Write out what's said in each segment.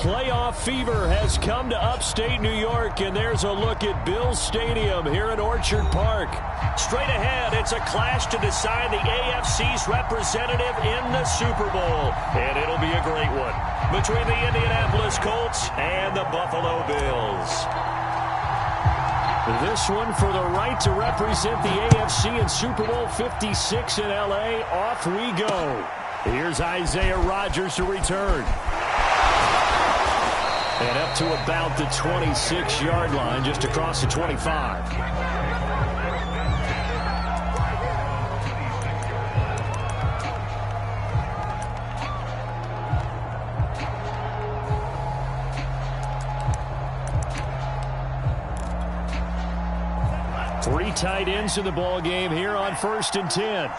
Playoff fever has come to upstate New York, and there's a look at Bills Stadium here in Orchard Park. Straight ahead, it's a clash to decide the AFC's representative in the Super Bowl, and it'll be a great one between the Indianapolis Colts and the Buffalo Bills. This one for the right to represent the AFC in Super Bowl 56 in L.A. Off we go. Here's Isaiah Rodgers to return. And up to about the 26-yard line, just across the 25. Three tight ends in the ball game here on 1st and 10.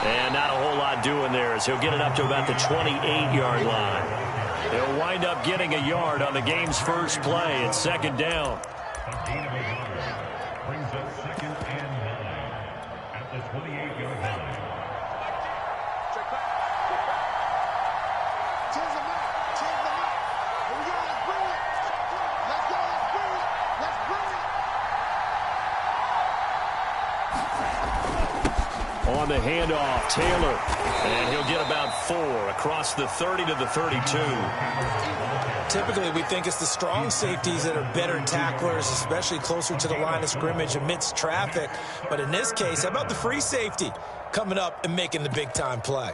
And not a whole lot doing there as he'll get it up to about the 28-yard line. He'll wind up getting a yard on the game's first play. It's 2nd down. Brings up 2nd and 9 at the 28-yard line. On the handoff, Taylor. And he'll get about 4 across the 30 to the 32. Typically, we think it's the strong safeties that are better tacklers, especially closer to the line of scrimmage amidst traffic. But in this case, how about the free safety coming up and making the big-time play?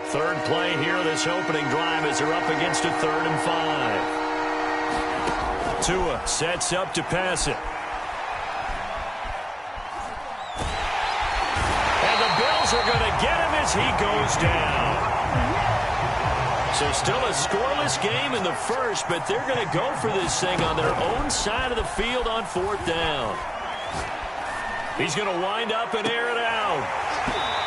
Third play here, this opening drive as they're up against a 3rd and 5. Tua sets up to pass it. Are going to get him as he goes down. So still a scoreless game in the first, but they're going to go for this thing on their own side of the field on 4th down. He's going to wind up and air it out.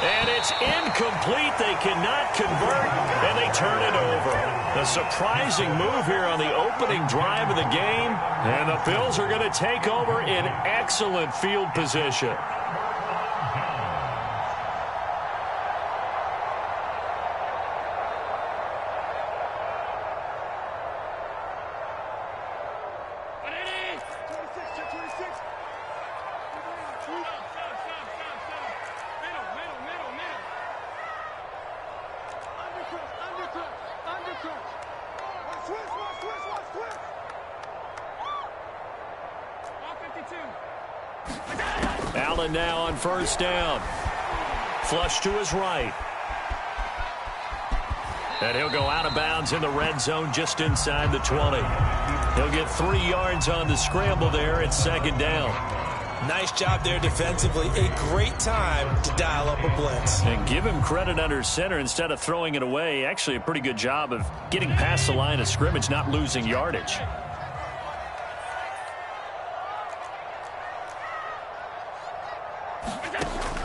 And it's incomplete. They cannot convert, and they turn it over. A surprising move here on the opening drive of the game, and the Bills are going to take over in excellent field position. Allen now on 1st down. Flush to his right. And he'll go out of bounds in the red zone just inside the 20. He'll get 3 yards on the scramble there at 2nd down. Nice job there defensively. A great time to dial up a blitz. And give him credit under center instead of throwing it away. Actually a pretty good job of getting past the line of scrimmage, not losing yardage.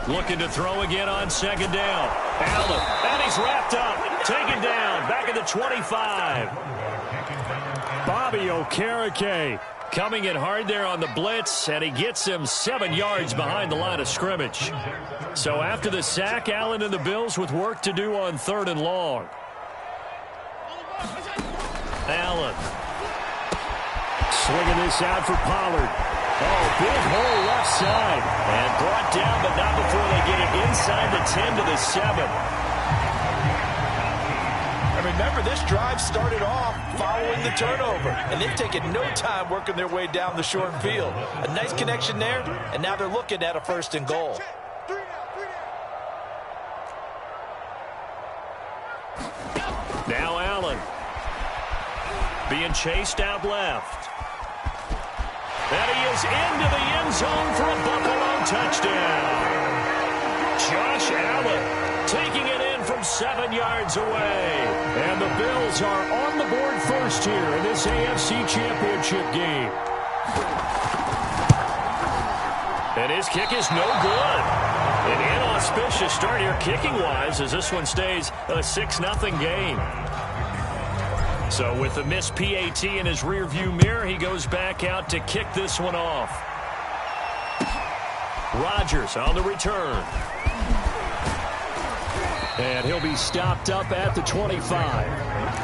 Looking to throw again on 2nd down. Allen, and he's wrapped up. Taken down, back at the 25. Bobby Okereke coming in hard there on the blitz, and he gets him 7 yards behind the line of scrimmage. So after the sack, Allen and the Bills with work to do on 3rd and long. Allen. Swinging this out for Pollard. Oh, big hole left side. And brought down, but not before they get it inside the 10 to the 7. And remember, this drive started off following the turnover. And they've taken no time working their way down the short field. A nice connection there, and now they're looking at a 1st and goal. Now Allen. Being chased out left. And he is into the end zone for a Buffalo touchdown. Josh Allen taking it in from 7 yards away. And the Bills are on the board first here in this AFC Championship game. And his kick is no good. An inauspicious start here kicking-wise as this one stays a 6-0 game. So with the missed PAT in his rearview mirror, he goes back out to kick this one off. Rodgers on the return. And he'll be stopped up at the 25.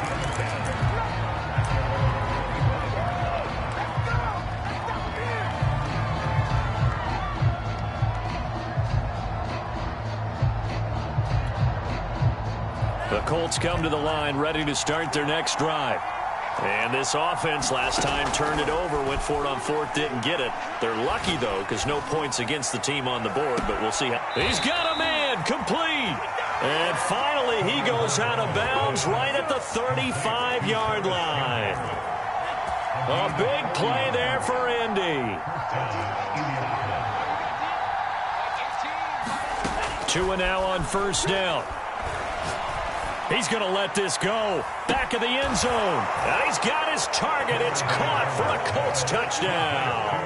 The Colts come to the line ready to start their next drive. And this offense last time turned it over, went for it on fourth, didn't get it. They're lucky, though, because no points against the team on the board, but we'll see. He's got a man, complete. And finally, he goes out of bounds right at the 35-yard line. A big play there for Indy. 2 now on first down. He's going to let this go. Back of the end zone. And he's got his target. It's caught for a Colts touchdown.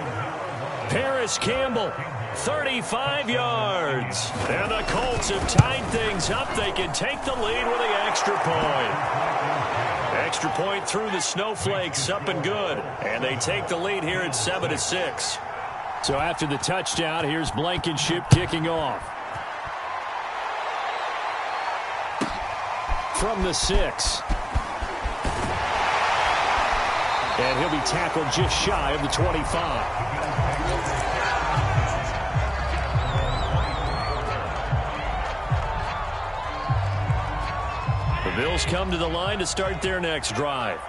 Paris Campbell, 35 yards. And the Colts have tied things up. They can take the lead with the extra point. Extra point through the snowflakes, up and good. And they take the lead here at 7-6. So after the touchdown, here's Blankenship kicking off. From the 6. And he'll be tackled just shy of the 25. The Bills come to the line to start their next drive.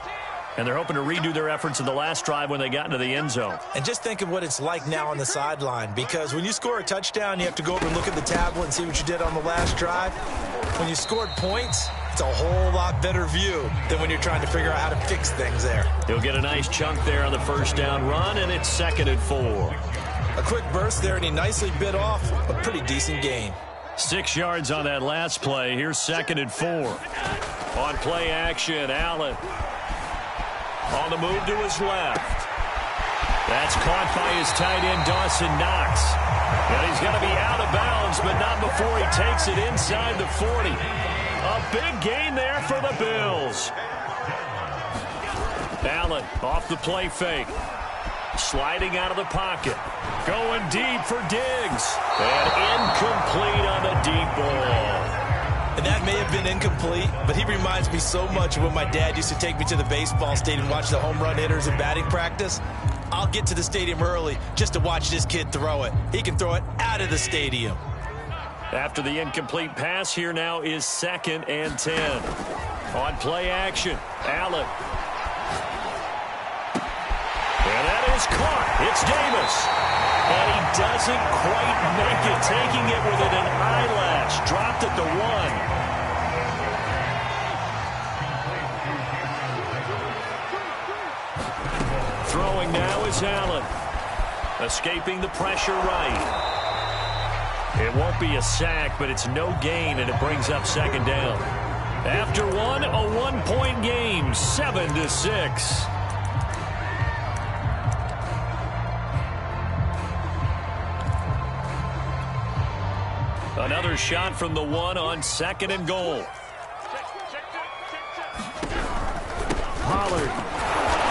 And they're hoping to redo their efforts in the last drive when they got into the end zone. And just think of what it's like now on the sideline, because when you score a touchdown, you have to go over and look at the tablet and see what you did on the last drive. When you scored points, it's a whole lot better view than when you're trying to figure out how to fix things there. He'll get a nice chunk there on the first down run, and it's 2nd and 4. A quick burst there, and he nicely bit off a pretty decent gain. 6 yards on that last play. Here's 2nd and 4. On play action, Allen. On the move to his left. That's caught by his tight end, Dawson Knox. And he's going to be out of bounds, but not before he takes it inside the 40. A big gain there for the Bills. Allen off the play fake. Sliding out of the pocket. Going deep for Diggs. And incomplete on the deep ball. And that may have been incomplete, but he reminds me so much of when my dad used to take me to the baseball stadium and watch the home run hitters in batting practice. I'll get to the stadium early just to watch this kid throw it. He can throw it out of the stadium. After the incomplete pass, here now is 2nd and 10. On play action, Allen. And that is caught. It's Davis. And he doesn't quite make it, taking it within an eyelash. Dropped at the 1. Throwing now is Allen. Escaping the pressure right. It won't be a sack, but it's no gain, and it brings up 2nd down. After one, a 1-point game, 7-6. Another shot from the 1 on 2nd and goal. Pollard.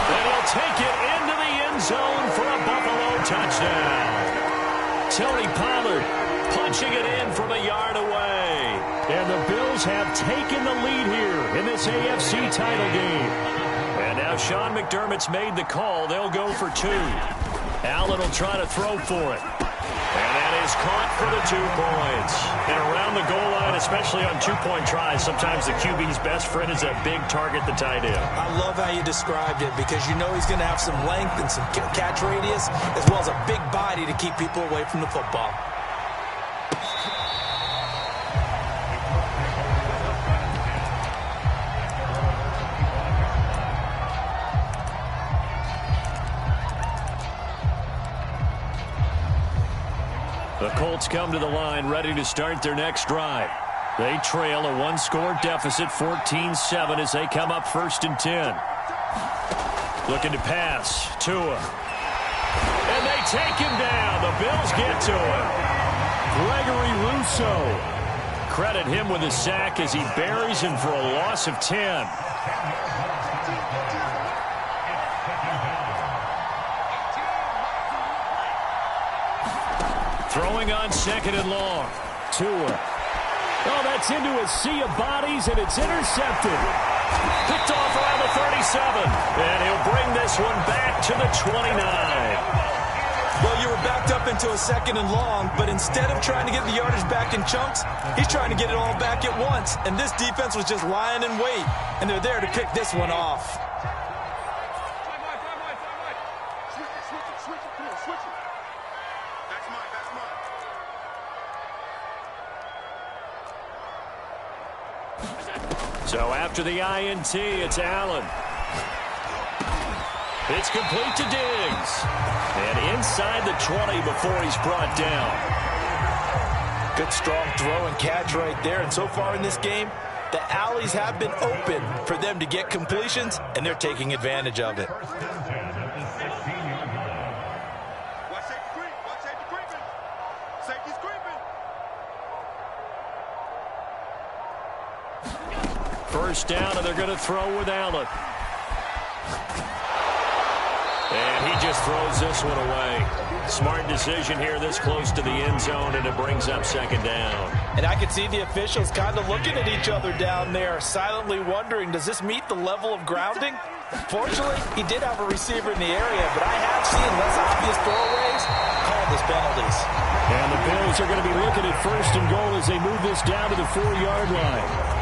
And he'll take it into the end zone for a Buffalo touchdown. Tony Pollard punching it in from a yard away. And the Bills have taken the lead here in this AFC title game. And now Sean McDermott's made the call. They'll go for 2. Allen will try to throw for it. And that is caught for the 2 points. And around the goal line, especially on 2-point tries, sometimes the QB's best friend is a big target, the tight end. I love how you described it, because you know he's going to have some length and some catch radius, as well as a big body to keep people away from the football. The Colts come to the line ready to start their next drive. They trail a 1-score deficit, 14-7, as they come up 1st and 10. Looking to pass. Tua. And they take him down. The Bills get to him. Gregory Rousseau. Credit him with a sack as he buries him for a loss of 10. Throwing on second and long. Tua. Oh, that's into a sea of bodies, and it's intercepted. Picked off around the 37. And he'll bring this one back to the 29. Well, you were backed up into a second and long, but instead of trying to get the yardage back in chunks, he's trying to get it all back at once. And this defense was just lying in wait, and they're there to pick this one off. So after the INT, it's Allen. It's complete to Diggs. And inside the 20 before he's brought down. Good, strong throw and catch right there. And so far in this game, the alleys have been open for them to get completions, and they're taking advantage of it. First down, and they're going to throw with Allen. And he just throws this one away. Smart decision here this close to the end zone, and it brings up second down. And I can see the officials kind of looking at each other down there, silently wondering, does this meet the level of grounding? Fortunately, he did have a receiver in the area, but I have seen less obvious throwaways called as penalties. And the Bills are going to be looking at first and goal as they move this down to the 4-yard line.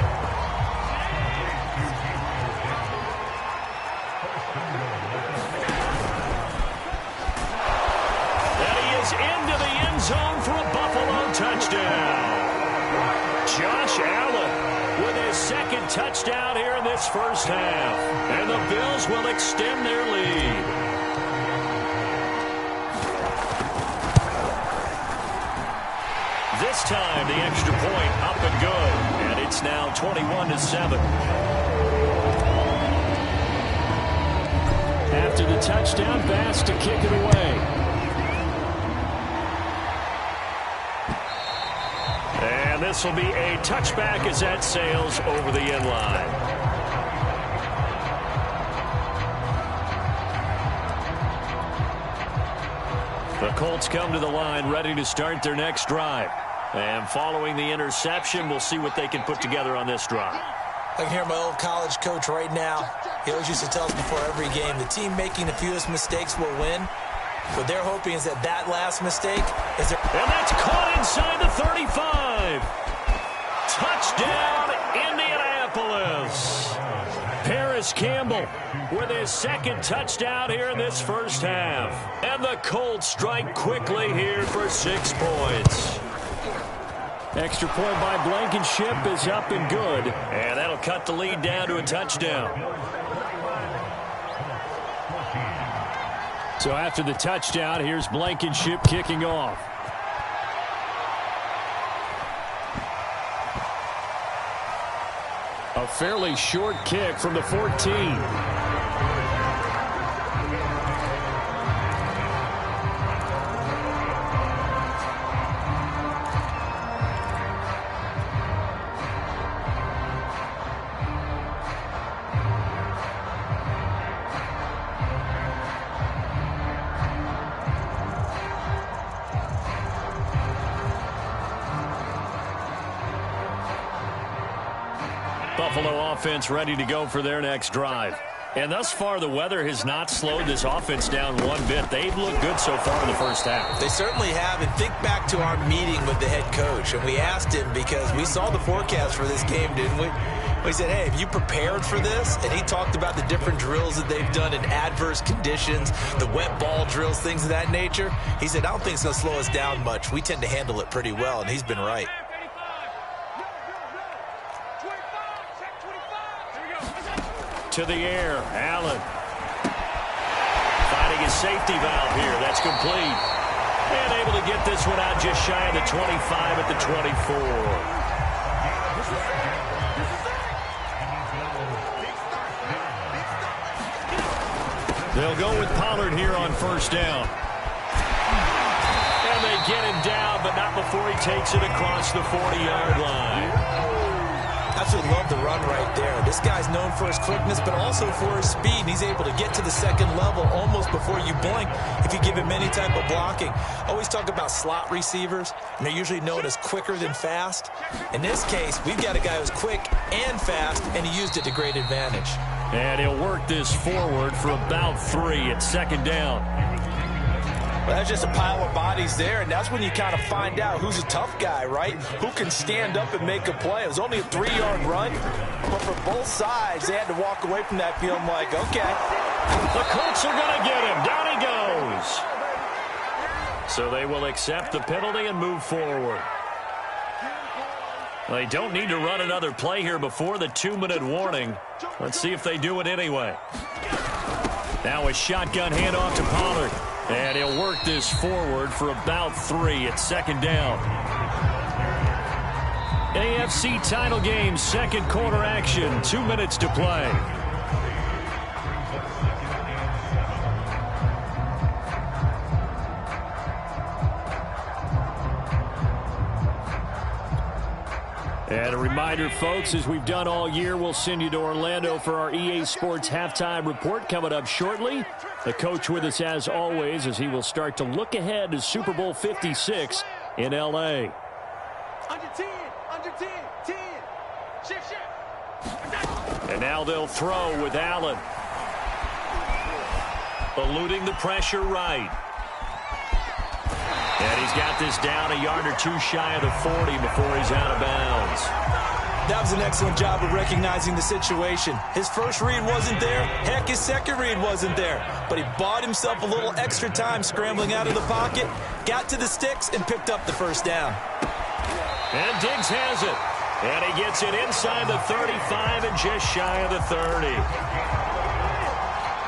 Zone for a Buffalo touchdown. Josh Allen with his second touchdown here in this first half. And the Bills will extend their lead. This time the extra point up and good. And it's now 21-7. After the touchdown, Bass to kick it away. And this will be a touchback as that sails over the end line. The Colts come to the line ready to start their next drive. And following the interception, we'll see what they can put together on this drive. I can hear my old college coach right now. He always used to tell us before every game, the team making the fewest mistakes will win. What they're hoping is that last mistake is their... And that's caught inside the 35. Touchdown, Indianapolis. Paris Campbell with his second touchdown here in this first half. And the Colts strike quickly here for 6 points. Extra point by Blankenship is up and good. And that'll cut the lead down to a touchdown. So after the touchdown, here's Blankenship kicking off. A fairly short kick from the 14. Buffalo offense ready to go for their next drive. And thus far, the weather has not slowed this offense down one bit. They've looked good so far in the first half. They certainly have. And think back to our meeting with the head coach. And we asked him, because we saw the forecast for this game, didn't we? We said, hey, have you prepared for this? And he talked about the different drills that they've done in adverse conditions, the wet ball drills, things of that nature. He said, I don't think it's going to slow us down much. We tend to handle it pretty well, and he's been right. To the air, Allen. Finding his safety valve here. That's complete. And able to get this one out just shy of the 25 at the 24. They'll go with Pollard here on first down. And they get him down, but not before he takes it across the 40-yard line. Absolutely love the run right there. This guy's known for his quickness, but also for his speed. And he's able to get to the second level almost before you blink if you give him any type of blocking. Always talk about slot receivers, and they're usually known as quicker than fast. In this case, we've got a guy who's quick and fast, and he used it to great advantage. And he'll work this forward for about 3 at second down. Well, that's just a pile of bodies there, and that's when you kind of find out who's a tough guy, right? Who can stand up and make a play. It was only a 3-yard run, but for both sides, they had to walk away from that feeling like, okay. The Colts are going to get him. Down he goes. So they will accept the penalty and move forward. They don't need to run another play here before the 2-minute warning. Let's see if they do it anyway. Now a shotgun handoff to Pollard. And he'll work this forward for about 3 at second down. AFC title game, second quarter action, 2 minutes to play. And a reminder, folks, as we've done all year, we'll send you to Orlando for our EA Sports halftime report coming up shortly. The coach with us as always as he will start to look ahead to Super Bowl 56 in L.A. Under 10, 10. Shift. And now they'll throw with Allen. Eluding the pressure right. And he's got this down a yard or two shy of the 40 before he's out of bounds. That was an excellent job of recognizing the situation. His first read wasn't there. Heck, his second read wasn't there. But he bought himself a little extra time scrambling out of the pocket, got to the sticks, and picked up the first down. And Diggs has it. And he gets it inside the 35 and just shy of the 30.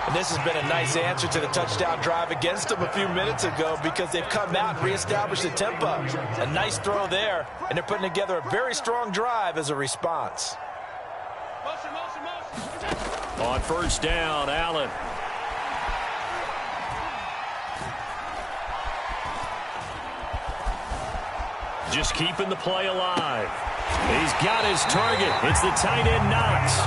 And this has been a nice answer to the touchdown drive against them a few minutes ago because they've come out and reestablished the tempo. A nice throw there, and they're putting together a very strong drive as a response. On first down, Allen. Just keeping the play alive. He's got his target. It's the tight end Knox.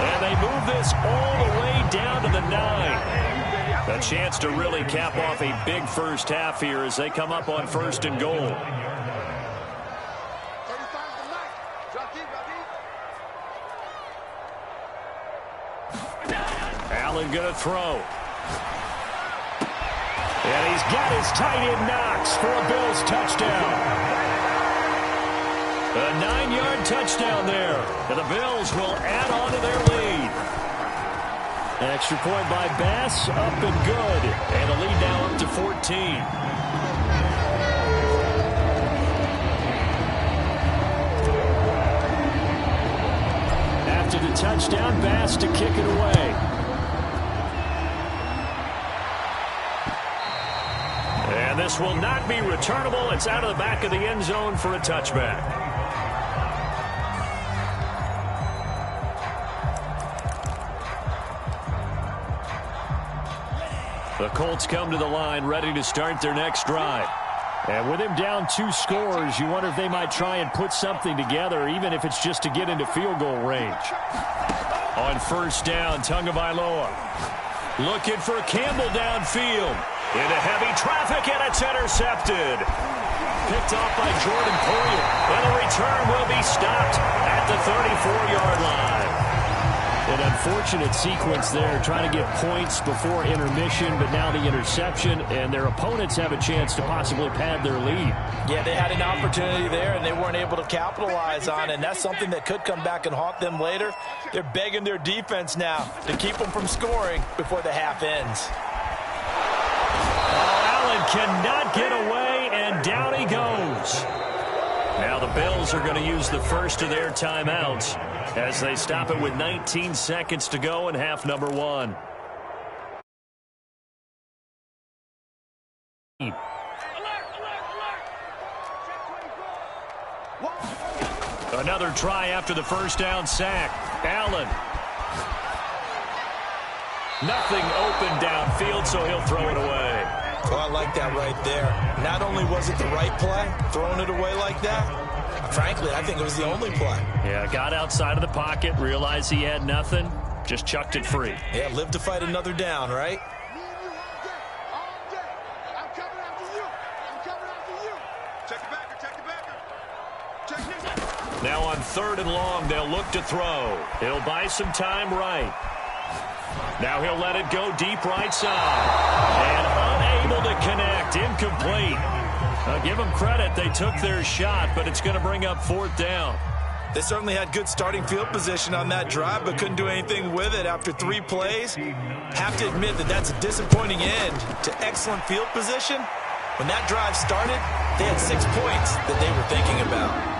And they move this all the way down to the 9. A chance to really cap off a big first half here as they come up on first and goal. Allen gonna throw. And he's got his tight end Knox for a Bills touchdown. A 9-yard touchdown there. And the Bills will add on to their lead. An extra point by Bass, up and good. And the lead now up to 14. After the touchdown, Bass to kick it away. And this will not be returnable. It's out of the back of the end zone for a touchback. The Colts come to the line ready to start their next drive. And with him down 2 scores, you wonder if they might try and put something together, even if it's just to get into field goal range. On first down, Tagovailoa looking for Campbell downfield. Into heavy traffic, and it's intercepted. Picked off by Jordan Poyer. And the return will be stopped at the 34-yard line. An unfortunate sequence there, trying to get points before intermission, but now the interception, and their opponents have a chance to possibly pad their lead. Yeah, they had an opportunity there, and they weren't able to capitalize on it, and that's something that could come back and haunt them later. They're begging their defense now to keep them from scoring before the half ends. Allen cannot get away, and down he goes. Now the Bills are going to use the first of their timeouts as they stop it with 19 seconds to go in half number 1. Another try after the first down sack. Allen. Nothing open downfield, so he'll throw it away. Oh, I like that right there. Not only was it the right play, throwing it away like that, Frankly, I think it was the only play. Yeah, got outside of the pocket, realized he had nothing, just chucked it free. Yeah, live to fight another down, right? Now on 3rd and long, they'll look to throw. He'll buy some time right. Now he'll let it go deep right side. And unable to connect. Incomplete. Give them credit. They took their shot, but it's going to bring up 4th down. They certainly had good starting field position on that drive, but couldn't do anything with it after 3 plays. Have to admit that that's a disappointing end to excellent field position. When that drive started, they had 6 points that they were thinking about.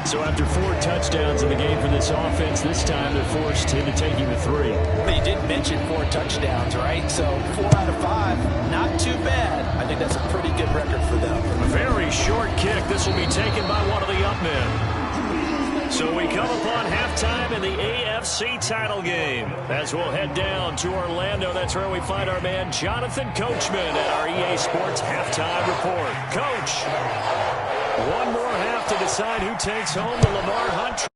So after 4 touchdowns in the game for this offense, this time they're forced into taking the 3. But you did mention 4 touchdowns, right? So 4 out of 5, not too bad. I think that's a pretty good record for them. A very short kick. This will be taken by one of the up men. So we come upon halftime in the AFC title game. As we'll head down to Orlando, that's where we find our man Jonathan Coachman at our EA Sports Halftime Report. Coach, one more half to decide who takes home the Lamar Hunt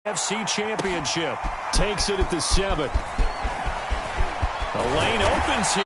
AFC Championship. Takes it at the 7th. The lane opens here.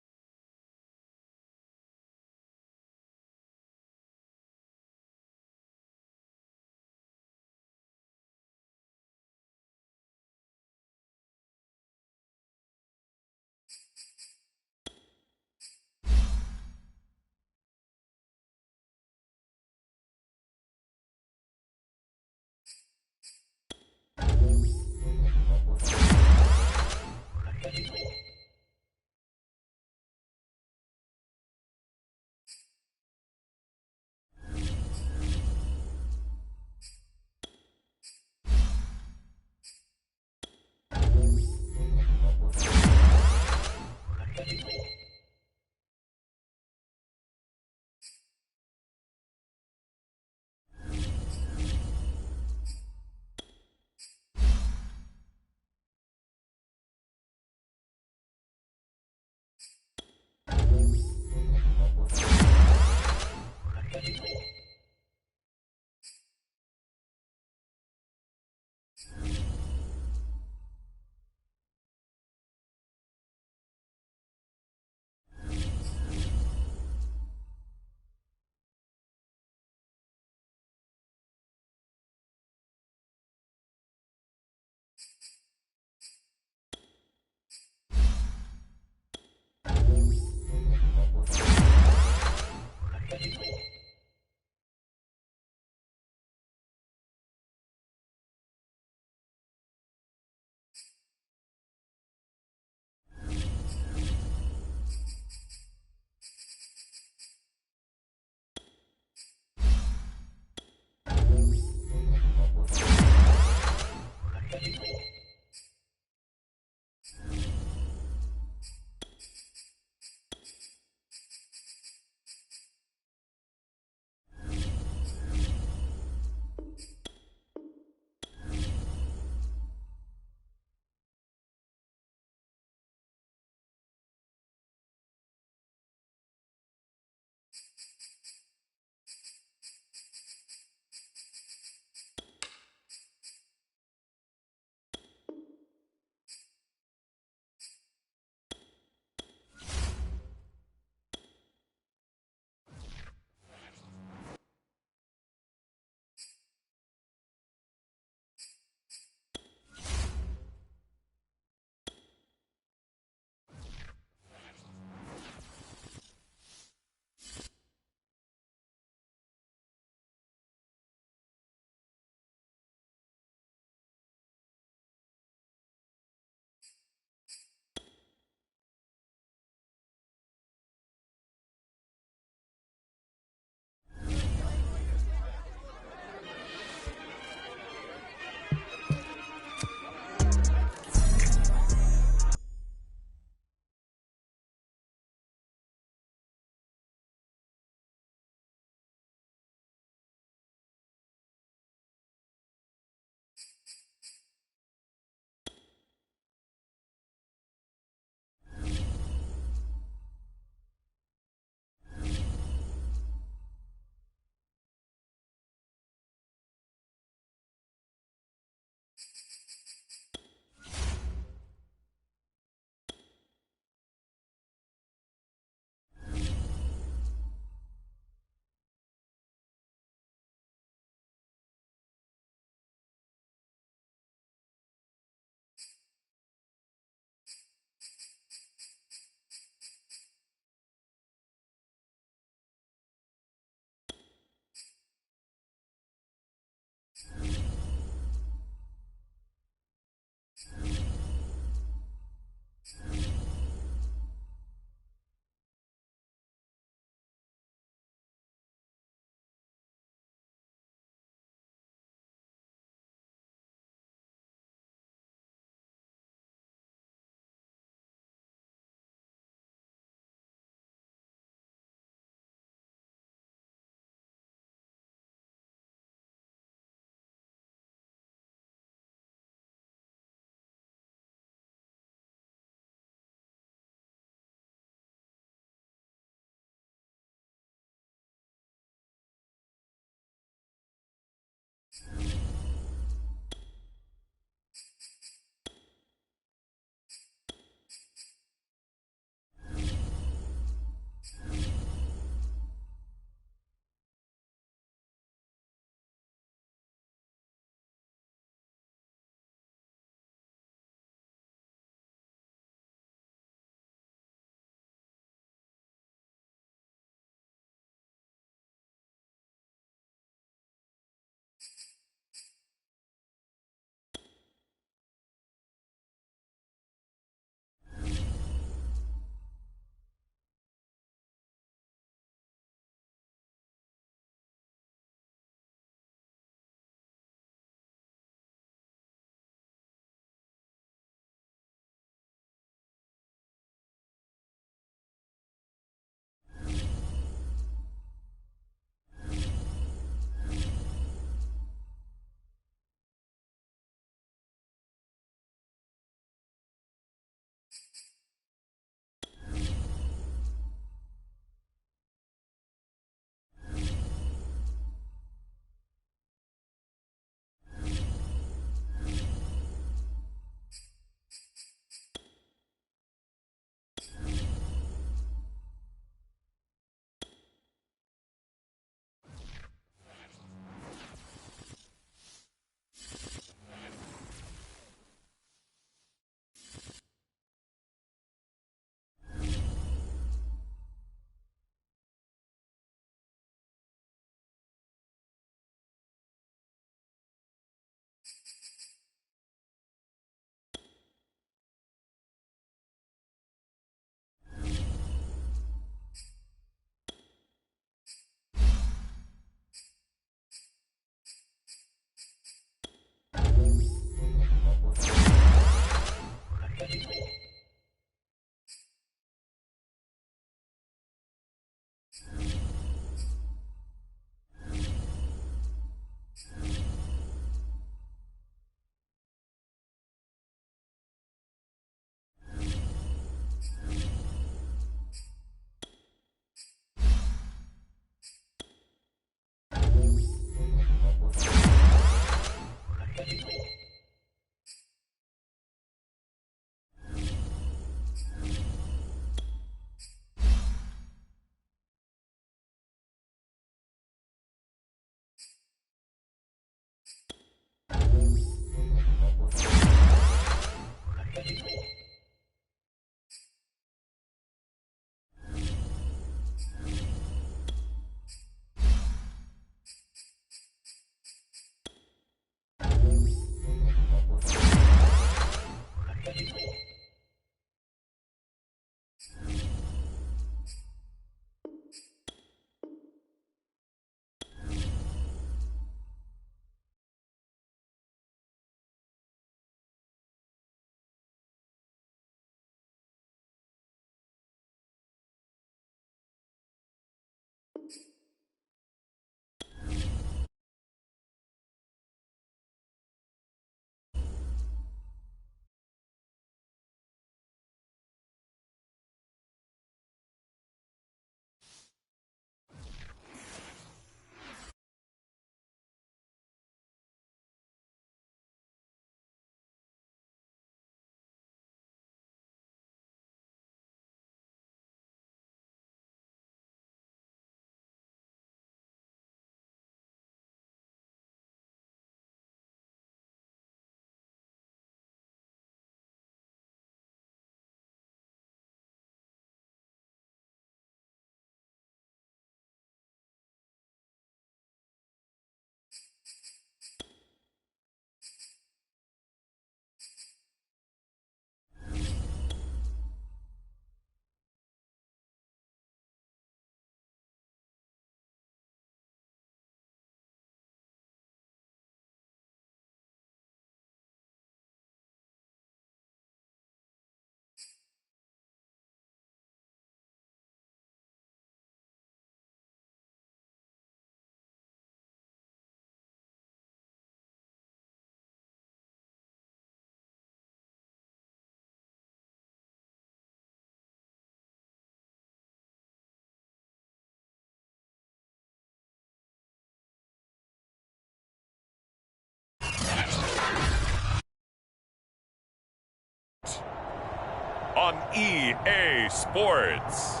on EA Sports.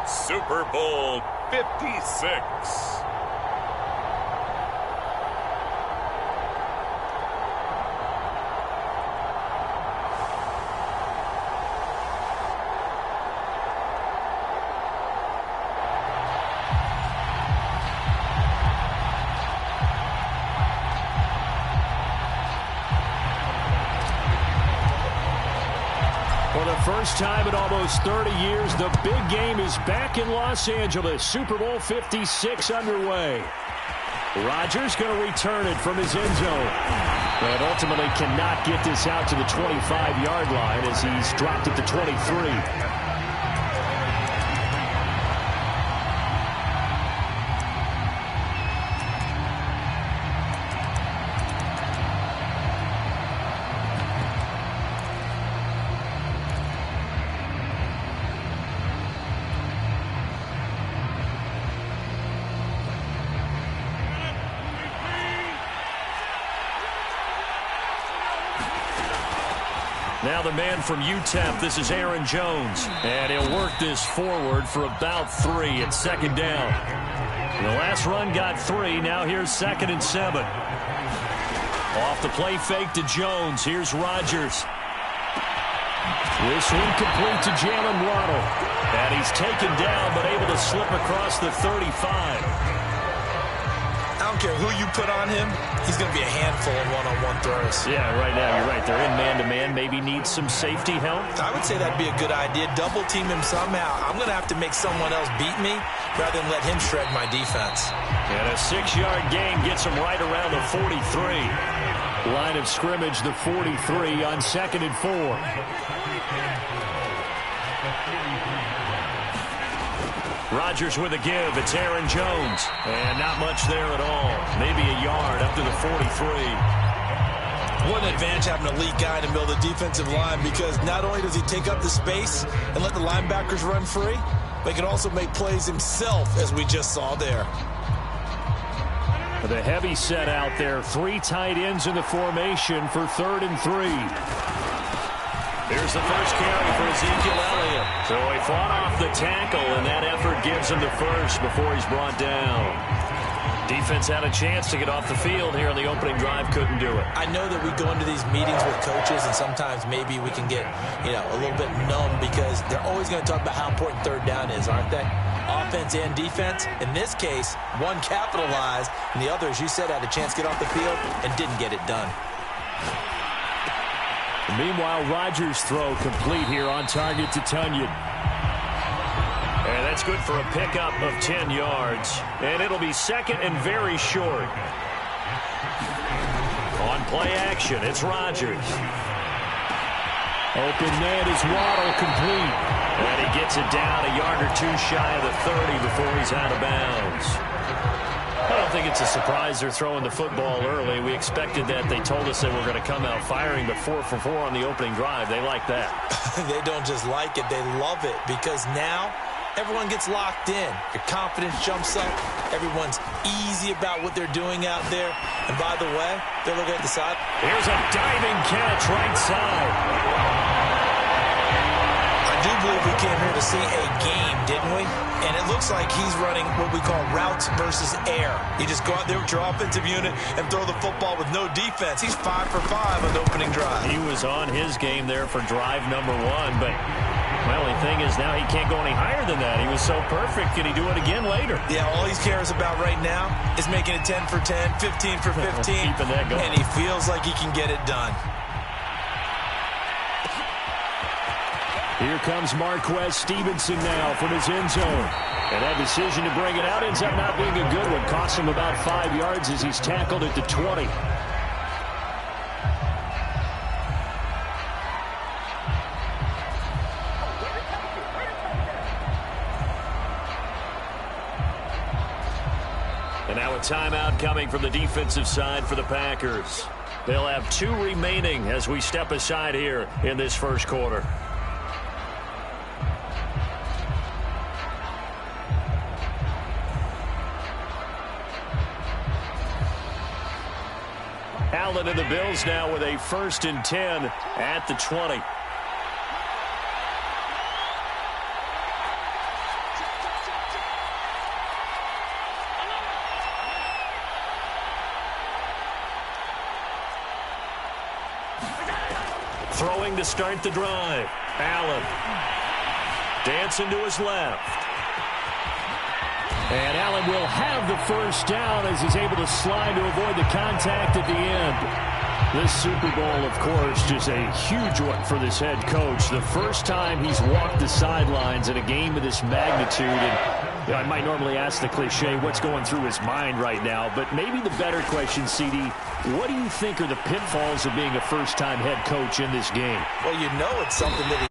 Super Bowl 56. For the first time in almost 30 years, the big game is back in Los Angeles. Super Bowl 56 underway. Rodgers going to return it from his end zone. But ultimately cannot get this out to the 25-yard line as he's dropped at the 23. Now the man from UTEP, this is Aaron Jones. And he'll work this forward for about 3 at second down. The last run got 3. Now here's 2nd and 7. Off the play fake to Jones. Here's Rodgers. This one complete to Jalen Waddle. And he's taken down but able to slip across the 35. I don't care who you put on him, he's going to be a handful of one-on-one throws. Yeah, right now you're right. They're in man-to-man. Maybe need some safety help. I would say that'd be a good idea. Double team him somehow. I'm going to have to make someone else beat me rather than let him shred my defense. And a 6-yard gain gets him right around the 43. Line of scrimmage, the 43 on 2nd and 4. Rodgers with a give. It's Aaron Jones. And not much there at all. Maybe a yard up to the 43. What an advantage having a elite guy in the middle of the defensive line, because not only does he take up the space and let the linebackers run free, but he can also make plays himself, as we just saw there. The heavy set out there. 3 tight ends in the formation for 3rd and 3. Here's the first carry for Ezekiel Elliott. So he fought off the tackle, and that effort gives him the first before he's brought down. Defense had a chance to get off the field here in the opening drive, couldn't do it. I know that we go into these meetings with coaches, and sometimes maybe we can get, a little bit numb, because they're always going to talk about how important 3rd down is, aren't they? Offense and defense. In this case, one capitalized, and the other, as you said, had a chance to get off the field and didn't get it done. Meanwhile, Rodgers' throw complete here on target to Tunyon. And that's good for a pickup of 10 yards. And it'll be 2nd and very short. On play action, it's Rodgers. Open net is Waddle, complete. And he gets it down a yard or 2 shy of the 30 before he's out of bounds. I don't think it's a surprise they're throwing the football early. We expected that. They told us they were going to come out firing the 4 for 4 on the opening drive. They like that. They don't just like it, they love it, because now everyone gets locked in. Your confidence jumps up. Everyone's easy about what they're doing out there. And by the way, they're looking at the side. Here's a diving catch right side. I do believe we came here to see a game, didn't we? And it looks like he's running what we call routes versus air. You just go out there with your offensive unit and throw the football with no defense. He's 5 for 5 on the opening drive. He was on his game there for drive number 1, but my only thing is now he can't go any higher than that. He was so perfect. Can he do it again later? Yeah, all he cares about right now is making it 10 for 10, 15 for 15. Keeping that going. And he feels like he can get it done. Here comes Marquez Stevenson now from his end zone. And that decision to bring it out ends up not being a good one. Costs him about 5 yards as he's tackled at the 20. And now a timeout coming from the defensive side for the Packers. They'll have 2 remaining as we step aside here in this first quarter. Allen and the Bills now with a 1st and 10 at the 20. Throwing to start the drive. Allen. Dancing to his left. And Allen will have the 1st down as he's able to slide to avoid the contact at the end. This Super Bowl, of course, just a huge one for this head coach. The first time he's walked the sidelines in a game of this magnitude. And I might normally ask the cliche, what's going through his mind right now? But maybe the better question, CD, what do you think are the pitfalls of being a first-time head coach in this game? Well, you know it's something that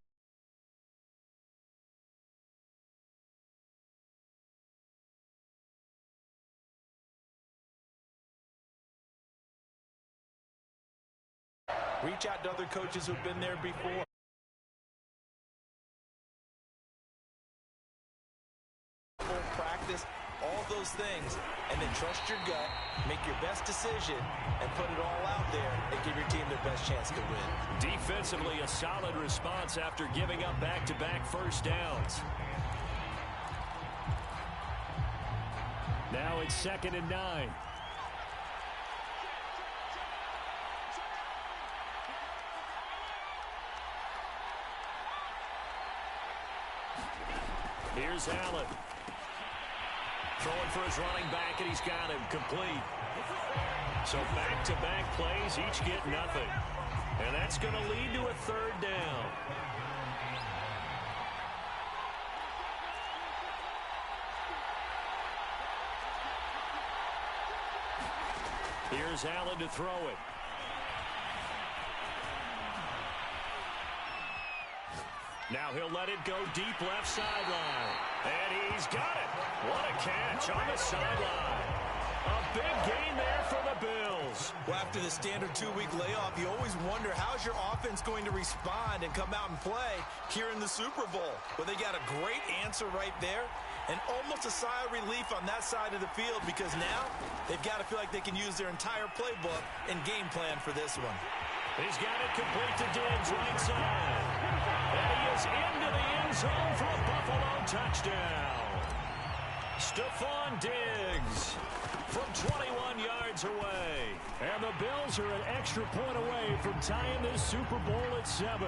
reach out to other coaches who've been there before. Full practice, all those things, and then trust your gut, make your best decision, and put it all out there and give your team their best chance to win. Defensively, a solid response after giving up back-to-back 1st downs. Now it's 2nd and 9. Here's Allen. Throwing for his running back, and he's got him complete. So back-to-back plays, each get nothing. And that's going to lead to a 3rd down. Here's Allen to throw it. Now he'll let it go deep left sideline. And he's got it. What a catch on the sideline. A big gain there for the Bills. Well, after the standard 2-week layoff, you always wonder how's your offense going to respond and come out and play here in the Super Bowl. Well, they got a great answer right there and almost a sigh of relief on that side of the field because now they've got to feel like they can use their entire playbook and game plan for this one. He's got it complete to Diggs right side. And he is into the end zone for a Buffalo touchdown. Stephon Diggs from 21 yards away. And the Bills are an extra point away from tying this Super Bowl at 7.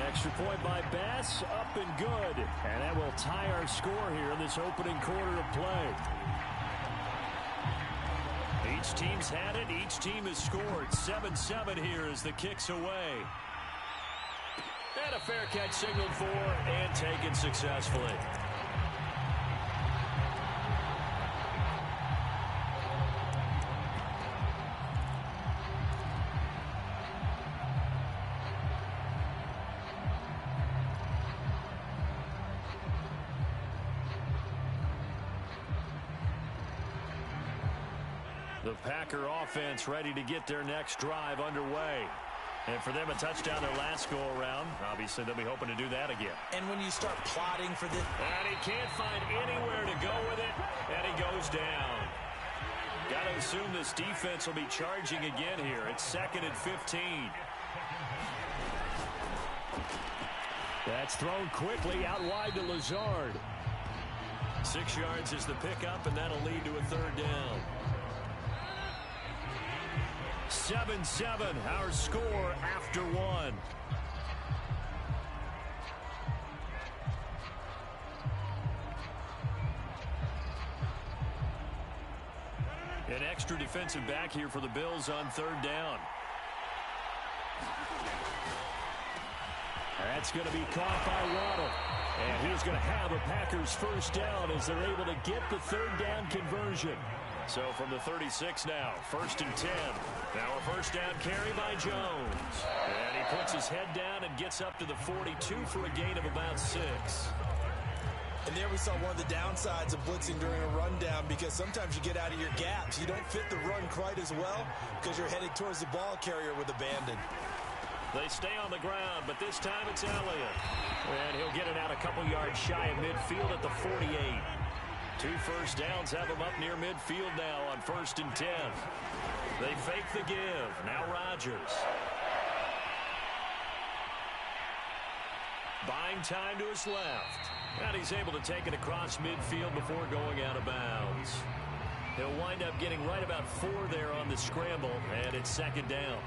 Extra point by Bass, up and good. And that will tie our score here in this opening quarter of play. Each team's had it. Each team has scored. 7-7 here as the kick's away. And a fair catch signaled for and taken successfully. The Packer offense ready to get their next drive underway. And for them, a touchdown their last go-around. Obviously, they'll be hoping to do that again. And when you start plotting for this... And he can't find anywhere to go with it, and he goes down. Got to assume this defense will be charging again here. It's 2nd and 15. That's thrown quickly out wide to Lazard. 6 yards is the pickup, and that'll lead to a 3rd down. 7-7, our score after 1. An extra defensive back here for the Bills on 3rd down. That's going to be caught by Waddle. And he's going to have a Packers 1st down as they're able to get the 3rd down conversion. So from the 36 now, 1st and 10. Now a 1st down carry by Jones. And he puts his head down and gets up to the 42 for a gain of about 6. And there we saw one of the downsides of blitzing during a rundown because sometimes you get out of your gaps. You don't fit the run quite as well because you're headed towards the ball carrier with abandon. They stay on the ground, but this time it's Elliott. And he'll get it out a couple yards shy of midfield at the 48. 2 first downs have them up near midfield now on 1st and 10. They fake the give. Now Rodgers. Buying time to his left. And he's able to take it across midfield before going out of bounds. He'll wind up getting right about 4 there on the scramble, and it's 2nd down.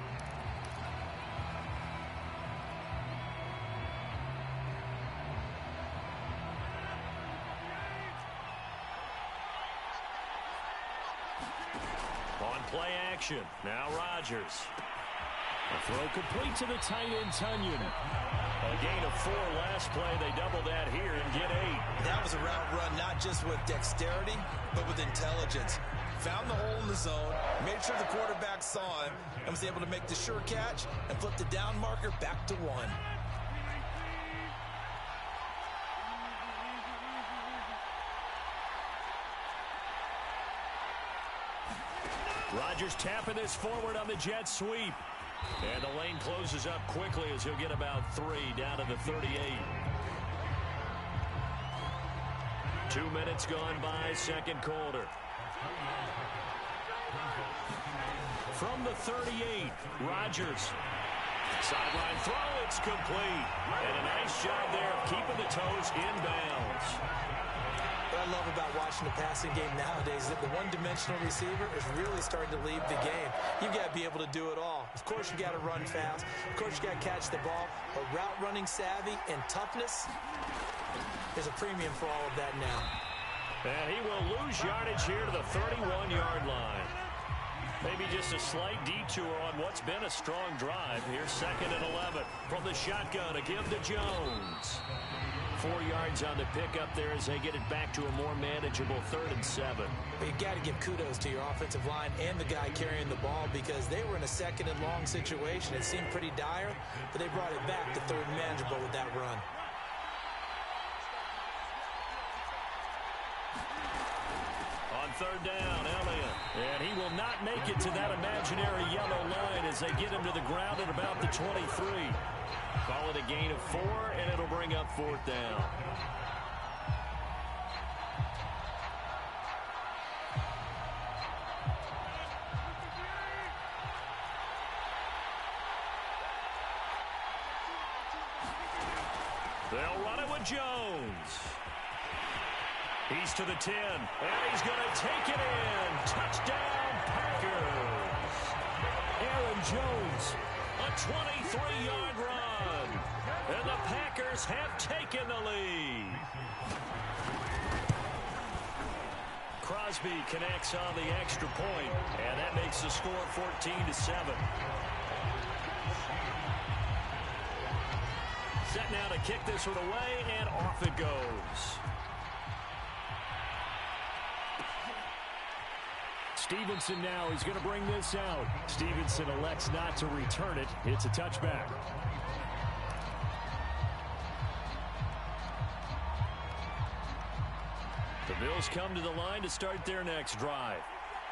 On play action, now Rodgers. A throw complete to the tight end, Tunyon. A gain of 4 last play. They double that here and get 8. That was a route run not just with dexterity, but with intelligence. Found the hole in the zone, made sure the quarterback saw him, and was able to make the sure catch and flip the down marker back to 1. Rodgers tapping this forward on the jet sweep. And the lane closes up quickly as he'll get about 3 down to the 38. 2 minutes gone by, 2nd quarter. From the 38, Rodgers. Sideline throw, it's complete. And a nice job there of keeping the toes inbounds. What I love about watching the passing game nowadays is that the one-dimensional receiver is really starting to leave the game. You've got to be able to do it all. Of course, you got to run fast. Of course, you got to catch the ball. But route running savvy and toughness, there's a premium for all of that now. And he will lose yardage here to the 31-yard line. Maybe just a slight detour on what's been a strong drive. Here's 2nd and 11 from the shotgun. A give to Jones. 4 yards on the pickup there as they get it back to a more manageable 3rd and 7. But you got to give kudos to your offensive line and the guy carrying the ball because they were in a 2nd and long situation. It seemed pretty dire, but they brought it back to 3rd and manageable with that run. On 3rd down, Elliott. And he will not make it to that imaginary yellow line as they get him to the ground at about the 23. Call it a gain of 4, and it'll bring up 4th down. They'll run it with Jones. He's to the 10, and he's going to take it in. Touchdown, Packers. Aaron Jones, a 23-yard run. And the Packers have taken the lead. Crosby connects on the extra point, and that makes the score 14-7. Set now to kick this one away, and off it goes. Stevenson now, he's going to bring this out. Stevenson elects not to return it. It's a touchback. The Bills come to the line to start their next drive.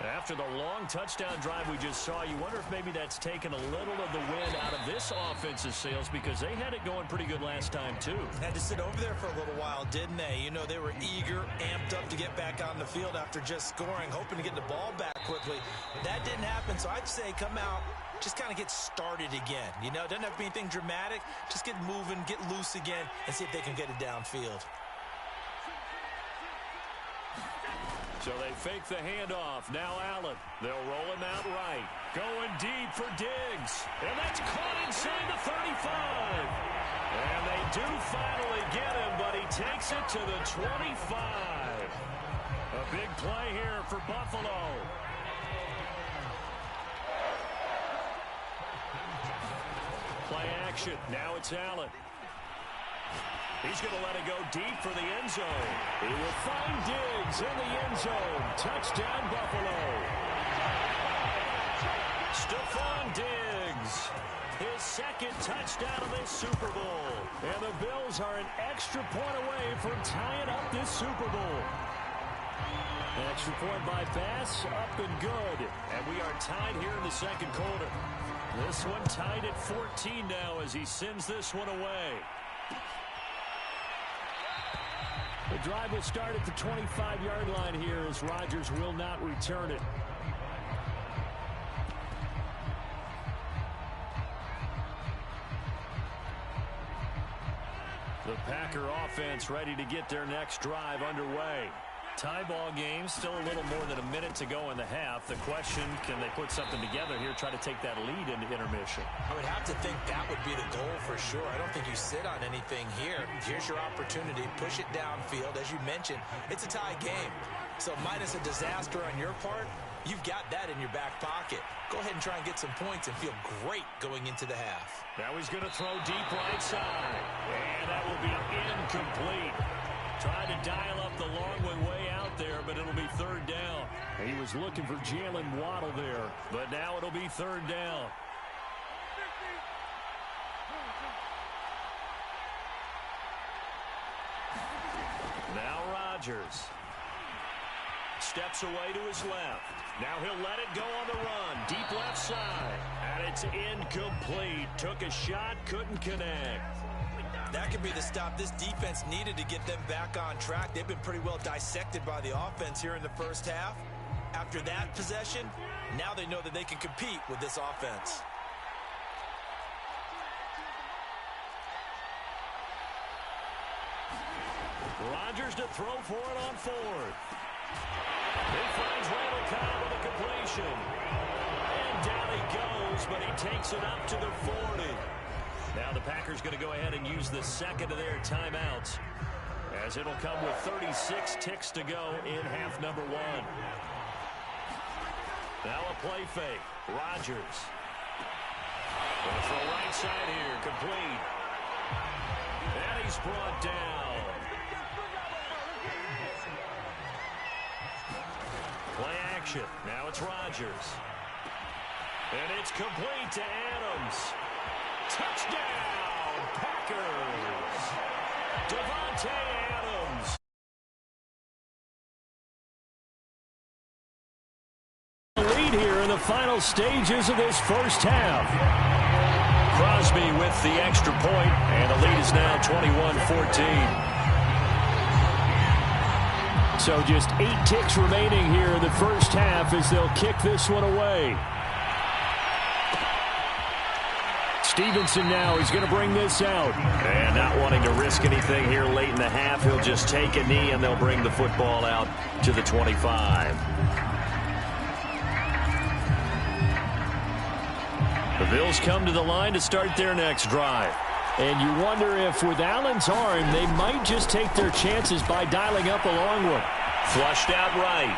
After the long touchdown drive we just saw, you wonder if maybe that's taken a little of the wind out of this offense's sails because they had it going pretty good last time, too. Had to sit over there for a little while, didn't they? You know, they were eager, amped up to get back on the field after just scoring, hoping to get the ball back quickly. That didn't happen, so I'd say come out, just kind of get started again. You know, it doesn't have to be anything dramatic. Just get moving, get loose again, and see if they can get it downfield. So they fake the handoff. Now Allen. They'll roll him out right. Going deep for Diggs. And that's caught inside the 35. And they do finally get him, but he takes it to the 25. A big play here for Buffalo. Play action. Now it's Allen. He's going to let it go deep for the end zone. He will find Diggs in the end zone. Touchdown, Buffalo. Stephon Diggs, his 2nd touchdown of this Super Bowl. And the Bills are an extra point away from tying up this Super Bowl. An extra point by Bass, up and good. And we are tied here in the 2nd quarter. This one tied at 14 now as he sends this one away. The drive will start at the 25-yard line here as Rodgers will not return it. The Packer offense ready to get their next drive underway. Tie ball game, still a little more than a minute to go in the half. The question, can they put something together here, try to take that lead into intermission? I would have to think that would be the goal for sure. I don't think you sit on anything here. Here's your opportunity. Push it downfield. As you mentioned, it's a tie game. So minus a disaster on your part, you've got that in your back pocket. Go ahead and try and get some points and feel great going into the half. Now he's going to throw deep right side. And that will be incomplete. Trying to dial up the long one way out there, but it'll be third down. He was looking for Jalen Waddle there, but now it'll be third down. Now Rodgers steps away to his left. Now he'll let it go on the run. Deep left side. And it's incomplete. Took a shot, couldn't connect. That could be the stop this defense needed to get them back on track. They've been pretty well dissected by the offense here in the first half. After that possession, now they know that they can compete with this offense. Rodgers to throw for it on fourth. He finds Randall Cobb with a completion. And down he goes, but he takes it up to the 40. Now the Packers going to go ahead and use the second of their timeouts, as it'll come with 36 ticks to go in half number one. Now a play fake. Rodgers. Going to throw right side here. Complete. And he's brought down. Play action. Now it's Rodgers. And it's complete to Adams. Touchdown, Packers. Davante Adams. Lead here in the final stages of this first half. Crosby with the extra point, and the lead is now 21-14. So just 8 ticks remaining here in the first half as they'll kick this one away. Stevenson now, he's going to bring this out. And not wanting to risk anything here late in the half, he'll just take a knee and they'll bring the football out to the 25. The Bills come to the line to start their next drive. And you wonder if with Allen's arm, they might just take their chances by dialing up a long one. Flushed out right.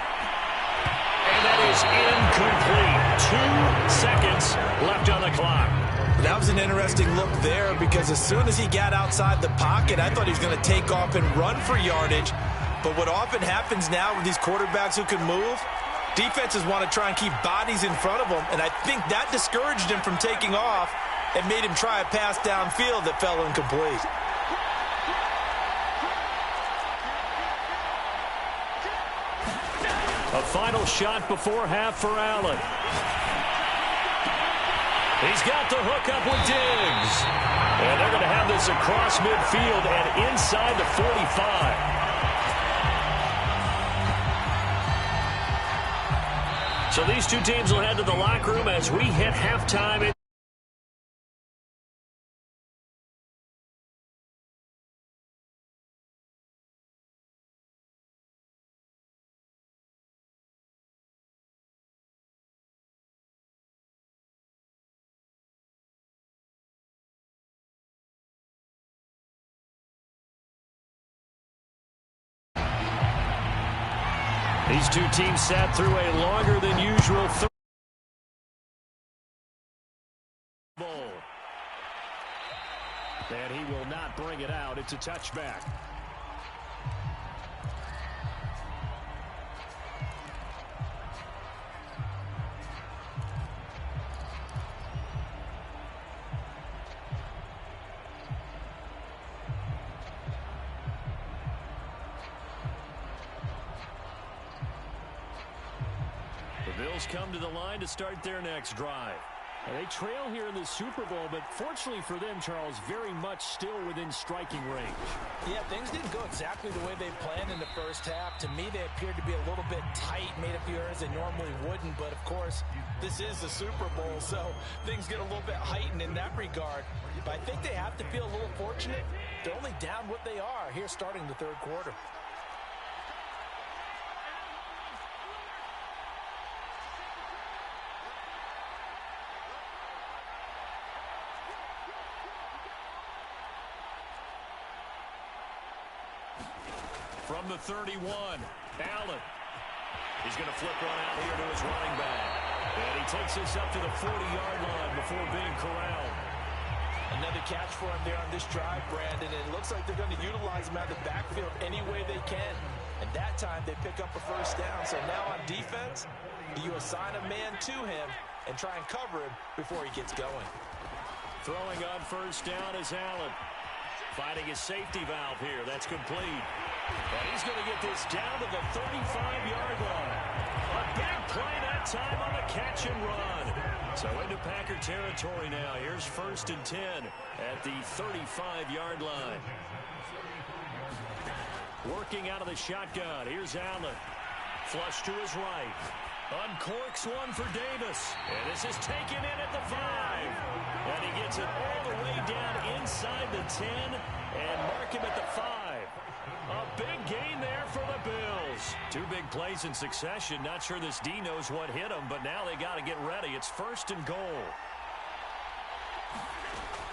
And that is incomplete. 2 seconds left on the clock. That was an interesting look there because as soon as he got outside the pocket, I thought he was going to take off and run for yardage. But what often happens now with these quarterbacks who can move, defenses want to try and keep bodies in front of them, and I think that discouraged him from taking off and made him try a pass downfield that fell incomplete. A final shot before half for Allen. He's got the hook up with Diggs. And they're going to have this across midfield and inside the 45. So these two teams will head to the locker room as we hit halftime. These two teams sat through a longer than usual bowl. And he will not bring it out. It's a touchback. Bills come to the line to start their next drive. They trail here in the Super Bowl, but fortunately for them, Charles, very much still within striking range. Yeah, things didn't go exactly the way they planned in the first half. To me, they appeared to be a little bit tight, made a few errors they normally wouldn't. But, of course, this is the Super Bowl, so things get a little bit heightened in that regard. But I think they have to feel a little fortunate. They're only down what they are here starting the third quarter. From the 31, Allen. He's going to flip one out here to his running back. And he takes this up to the 40-yard line before being corralled. Another catch for him there on this drive, Brandon. And it looks like they're going to utilize him out of the backfield any way they can. And that time they pick up a first down. So now on defense, you assign a man to him and try and cover him before he gets going. Throwing on first down is Allen. Finding his safety valve here. That's complete. And he's going to get this down to the 35-yard line. A big play that time on the catch and run. So into Packer territory now. Here's 1st and 10 at the 35-yard line. Working out of the shotgun. Here's Allen. Flush to his right. Uncorks one for Davis. And this is taken in at the 5. And he gets it all the way down inside the 10 and mark him at the 5. A big gain there for the Bills. 2 big plays in succession. Not sure this D knows what hit him, but now they got to get ready. It's 1st and goal.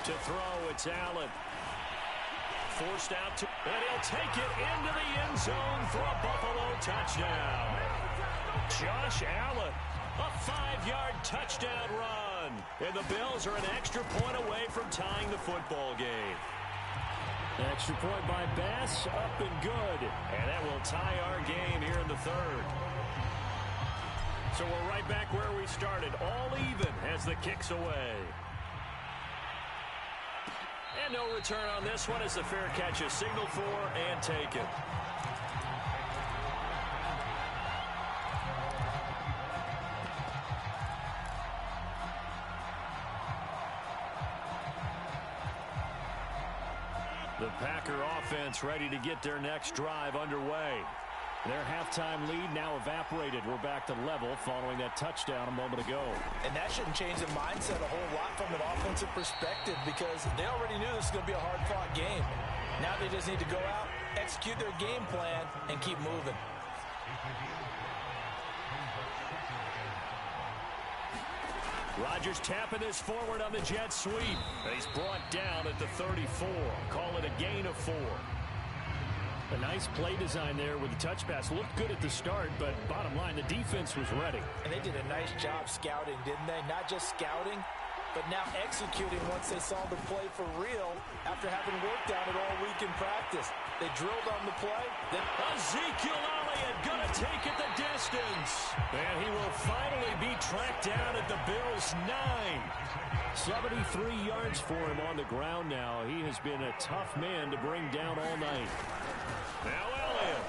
To throw, it's Allen. Forced out to, and he'll take it into the end zone for a Buffalo touchdown. Josh Allen, a 5-yard touchdown run. And the Bills are an extra point away from tying the football game. Extra point by Bass, up and good. And that will tie our game here in the third. So we're right back where we started, all even as the kick's away. And no return on this one as the fair catch is signaled for and taken. The Packer offense ready to get their next drive underway. Their halftime lead now evaporated. We're back to level following that touchdown a moment ago. And that shouldn't change the mindset a whole lot from an offensive perspective because they already knew this was going to be a hard-fought game. Now they just need to go out, execute their game plan, and keep moving. Rodgers tapping this forward on the jet sweep. And he's brought down at the 34. Call it a gain of 4. A nice play design there with the touch pass. Looked good at the start, but bottom line, the defense was ready. And they did a nice job scouting, didn't they? Not just scouting, but now executing once they saw the play for real after having worked on it all week in practice. They drilled on the play. Then Ezekiel Elliott going to take it the distance. And he will finally be tracked down at the Bills' 9. 73 yards for him on the ground now. He has been a tough man to bring down all night. Now Elliott.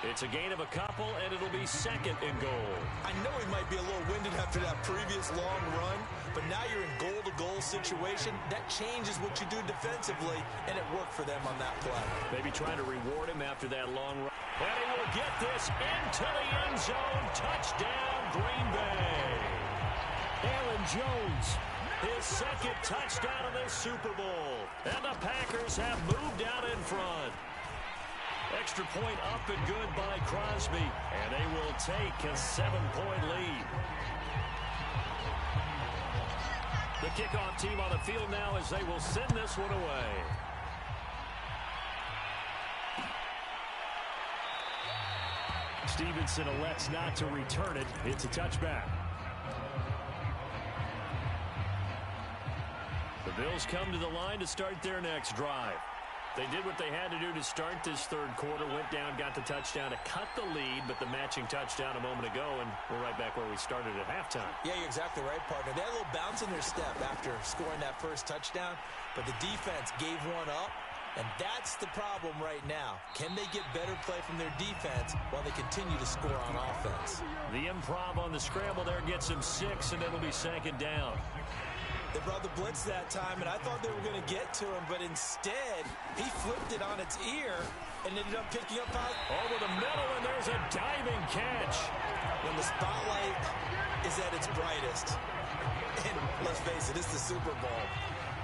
It's a gain of a couple, and it'll be 2nd and goal. I know he might be a little winded after that previous long run, but now you're in goal-to-goal situation. That changes what you do defensively, and it worked for them on that play. Maybe trying to reward him after that long run. And he will get this into the end zone. Touchdown, Green Bay. Aaron Jones, his 2nd touchdown of this Super Bowl. And the Packers have moved out in front. Extra point up and good by Crosby. And they will take a 7-point lead. The kickoff team on the field now as they will send this one away. Stevenson elects not to return it. It's a touchback. The Bills come to the line to start their next drive. They did what they had to do to start this third quarter, went down, got the touchdown to cut the lead, but the matching touchdown a moment ago, and we're right back where we started at halftime. Yeah, you're exactly right, partner. They had a little bounce in their step after scoring that first touchdown, but the defense gave one up, And that's the problem right now. Can they get better play from their defense while they continue to score on offense? The improv on the scramble there gets him 6, and it'll be 2nd down. They brought the blitz that time, and I thought they were going to get to him, but instead, he flipped it on its ear and ended up picking up over the middle, and there's a diving catch. When the spotlight is at its brightest, and let's face it, it's the Super Bowl,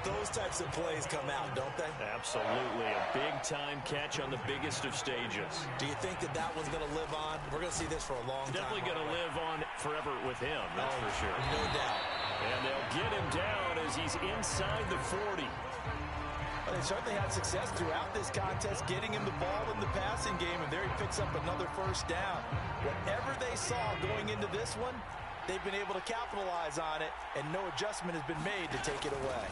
those types of plays come out, don't they? Absolutely. A big-time catch on the biggest of stages. Do you think that that one's going to live on? We're going to see this for a long time. Definitely going to live on forever with him, that's for sure. No doubt. And they'll get him down as he's inside the 40. Well, they certainly had success throughout this contest, getting him the ball in the passing game, and there he picks up another 1st down. Whatever they saw going into this one, they've been able to capitalize on it, and no adjustment has been made to take it away.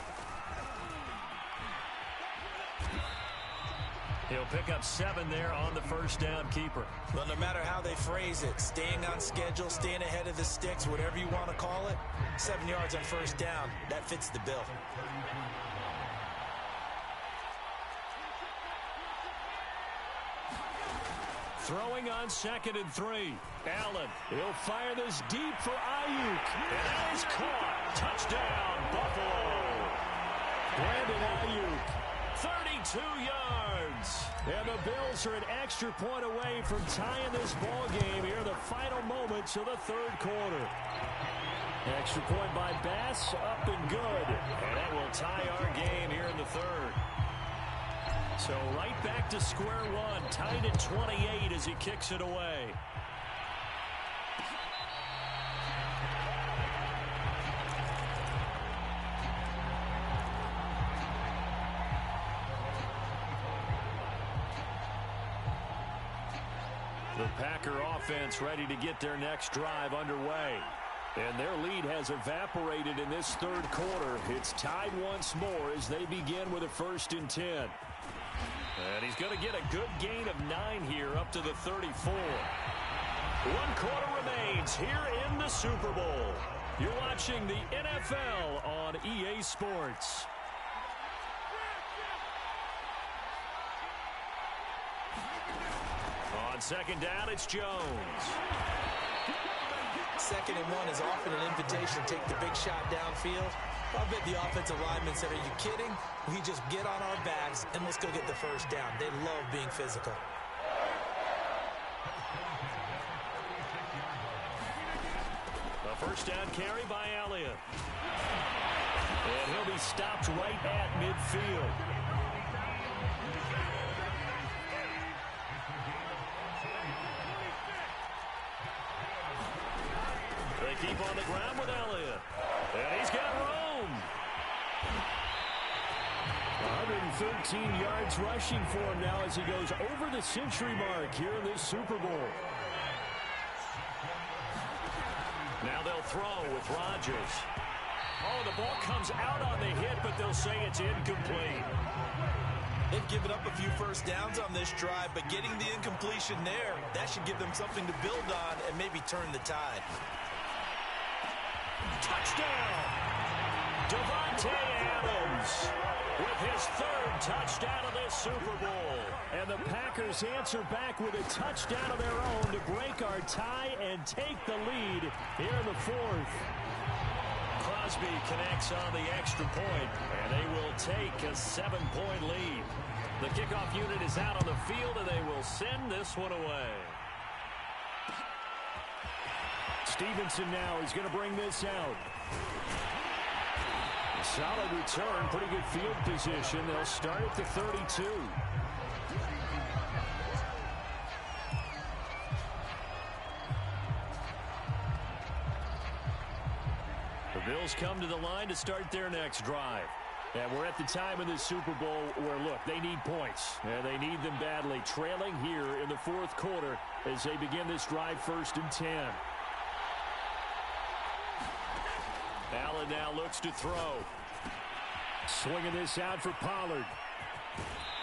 He'll pick up 7 there on the 1st down keeper. Well, no matter how they phrase it, staying on schedule, staying ahead of the sticks, whatever you want to call it, 7 yards on 1st down, that fits the bill. Throwing on 2nd and 3. Allen, he'll fire this deep for Ayuk. And that is caught. Touchdown, Buffalo. Brandon Ayuk. 32 yards. And the Bills are an extra point away from tying this ball game here in the final moments of the 3rd quarter. Extra point by Bass, up and good. And that will tie our game here in the 3rd. So right back to square one, tied at 28 as he kicks it away. The Packer offense ready to get their next drive underway. And their lead has evaporated in this 3rd quarter. It's tied once more as they begin with a 1st and 10. And he's going to get a good gain of 9 here up to the 34. 1 quarter remains here in the Super Bowl. You're watching the NFL on EA Sports. On 2nd down, it's Jones. 2nd and 1 is often an invitation to take the big shot downfield. I bet the offensive lineman said, are you kidding? We just get on our backs and let's go get the 1st down. They love being physical. A 1st down carry by Elliott. And he'll be stopped right at midfield. They keep on the ground with Elliott. And he's got room. 113 yards rushing for him now as he goes over the century mark here in this Super Bowl. Now they'll throw with Rodgers. Oh, the ball comes out on the hit, but they'll say it's incomplete. They've given up a few 1st downs on this drive, but getting the incompletion there, that should give them something to build on and maybe turn the tide. Touchdown! Davante Adams with his 3rd touchdown of this Super Bowl. And the Packers answer back with a touchdown of their own to break our tie and take the lead here in the 4th. Crosby connects on the extra point, and they will take a 7-point lead. The kickoff unit is out on the field, and they will send this one away. Stevenson now is going to bring this out. Solid return, pretty good field position. They'll start at the 32. The Bills come to the line to start their next drive. And we're at the time in this Super Bowl where, look, they need points. And they need them badly. Trailing here in the 4th quarter as they begin this drive 1st and 10. Allen now looks to throw. Swinging this out for Pollard.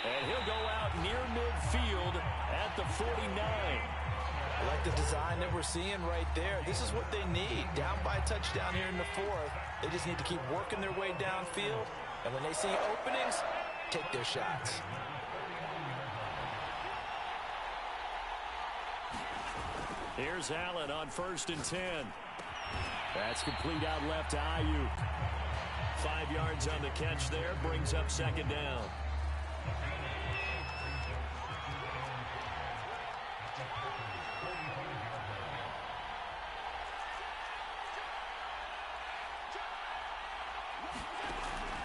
And he'll go out near midfield at the 49. I like the design that we're seeing right there. This is what they need. Down by a touchdown here in the 4th. They just need to keep working their way downfield. And when they see openings, take their shots. Here's Allen on 1st and 10. That's complete out left to Ayuk. 5 yards on the catch there, brings up 2nd down.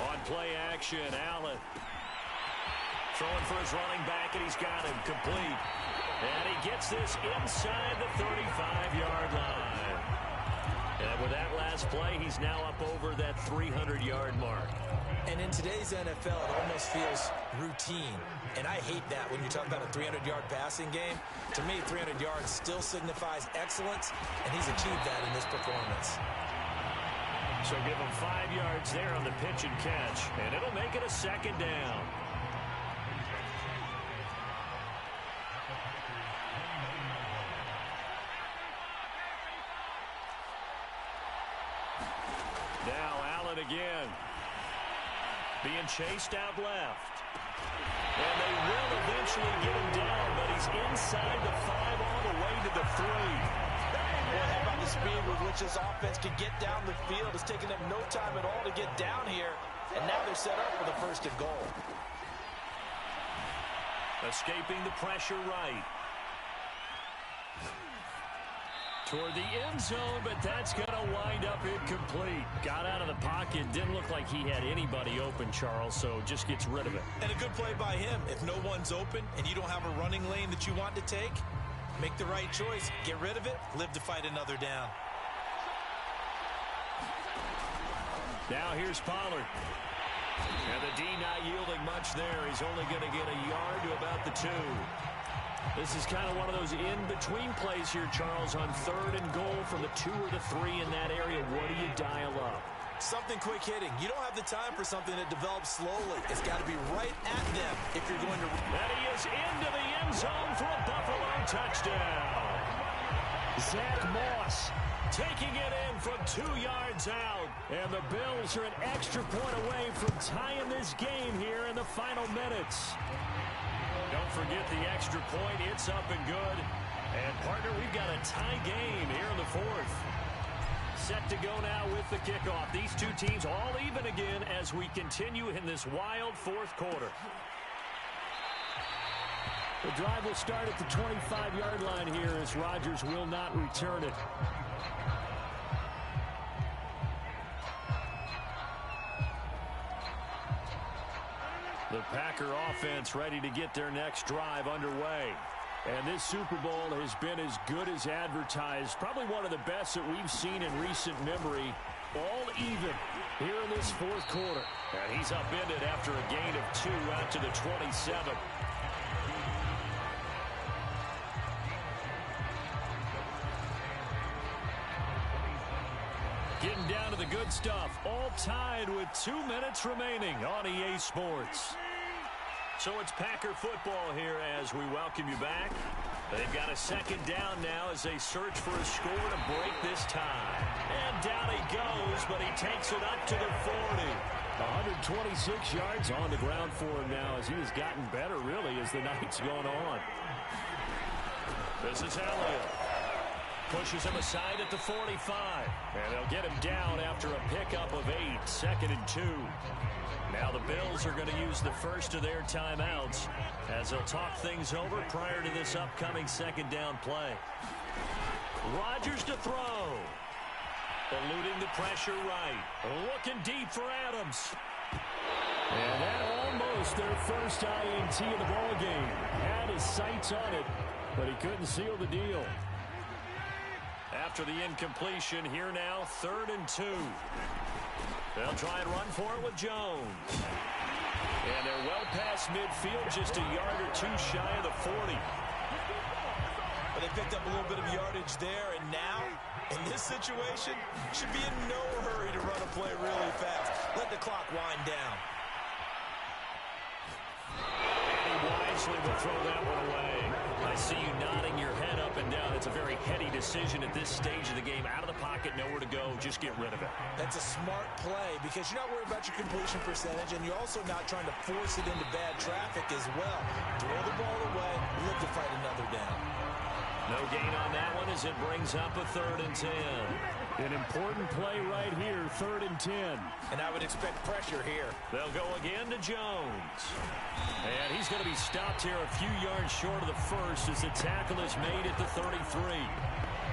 On play action, Allen. Throwing for his running back, and he's got him complete. And he gets this inside the 35-yard line. And with that last play, he's now up over that 300-yard mark. And in today's NFL, it almost feels routine. And I hate that when you talk about a 300-yard passing game. To me, 300 yards still signifies excellence, and he's achieved that in this performance. So give him 5 yards there on the pitch and catch, and it'll make it a 2nd down. Now Allen again. Being chased out left. And they will eventually get him down, but he's inside the 5 all the way to the 3. Boy, how about the speed with which this offense can get down the field? It's taken them no time at all to get down here, and now they're set up for the 1st and goal. Escaping the pressure right. Toward the end zone, but that's going to wind up incomplete. Got out of the pocket. Didn't look like he had anybody open, Charles, so just gets rid of it. And a good play by him. If no one's open and you don't have a running lane that you want to take, make the right choice. Get rid of it. Live to fight another down. Now here's Pollard. And the D not yielding much there. He's only going to get a yard to about the 2. This is kind of one of those in-between plays here, Charles, on 3rd and goal from the 2 or the 3 in that area. What do you dial up? Something quick hitting. You don't have the time for something that develops slowly. It's got to be right at them if you're going to... And he is into the end zone for a Buffalo touchdown. Zach Moss taking it in from 2 yards out. And the Bills are an extra point away from tying this game here in the final minutes. Don't forget the extra point. It's up and good. And, partner, we've got a tie game here in the 4th. Set to go now with the kickoff. These two teams all even again as we continue in this wild 4th quarter. The drive will start at the 25-yard line here as Rodgers will not return it. The Packer offense ready to get their next drive underway. And this Super Bowl has been as good as advertised. Probably one of the best that we've seen in recent memory. All even here in this 4th quarter. And he's upended after a gain of 2 out to the 27. Getting down to the good stuff. All tied with 2 minutes remaining on EA Sports. So it's Packer football here as we welcome you back. They've got a 2nd down now as they search for a score to break this tie. And down he goes, but he takes it up to the 40. 126 yards on the ground for him now as he has gotten better, really, as the night's gone on. This is Elliott. Pushes him aside at the 45. And they'll get him down after a pickup of 8. 2nd and 2. Now the Bills are going to use the first of their timeouts as they'll talk things over prior to this upcoming 2nd down play. Rodgers to throw. Eluding the pressure right. Looking deep for Adams. And that almost their first INT of the ballgame. Had his sights on it, but he couldn't seal the deal. After the incompletion, here now, 3rd and 2. They'll try and run for it with Jones. And they're well past midfield, just a yard or 2 shy of the 40. But they picked up a little bit of yardage there, and now, in this situation, should be in no hurry to run a play really fast. Let the clock wind down. And he winds obviously will throw that one away. I see you nodding your head up and down. It's a very heady decision at this stage of the game. Out of the pocket, nowhere to go. Just get rid of it. That's a smart play because you're not worried about your completion percentage, and you're also not trying to force it into bad traffic as well. Throw the ball away, live to fight another down. No gain on that one as it brings up a 3rd and 10. An important play right here, 3rd and 10. And I would expect pressure here. They'll go again to Jones. And he's going to be stopped here a few yards short of the first as the tackle is made at the 33.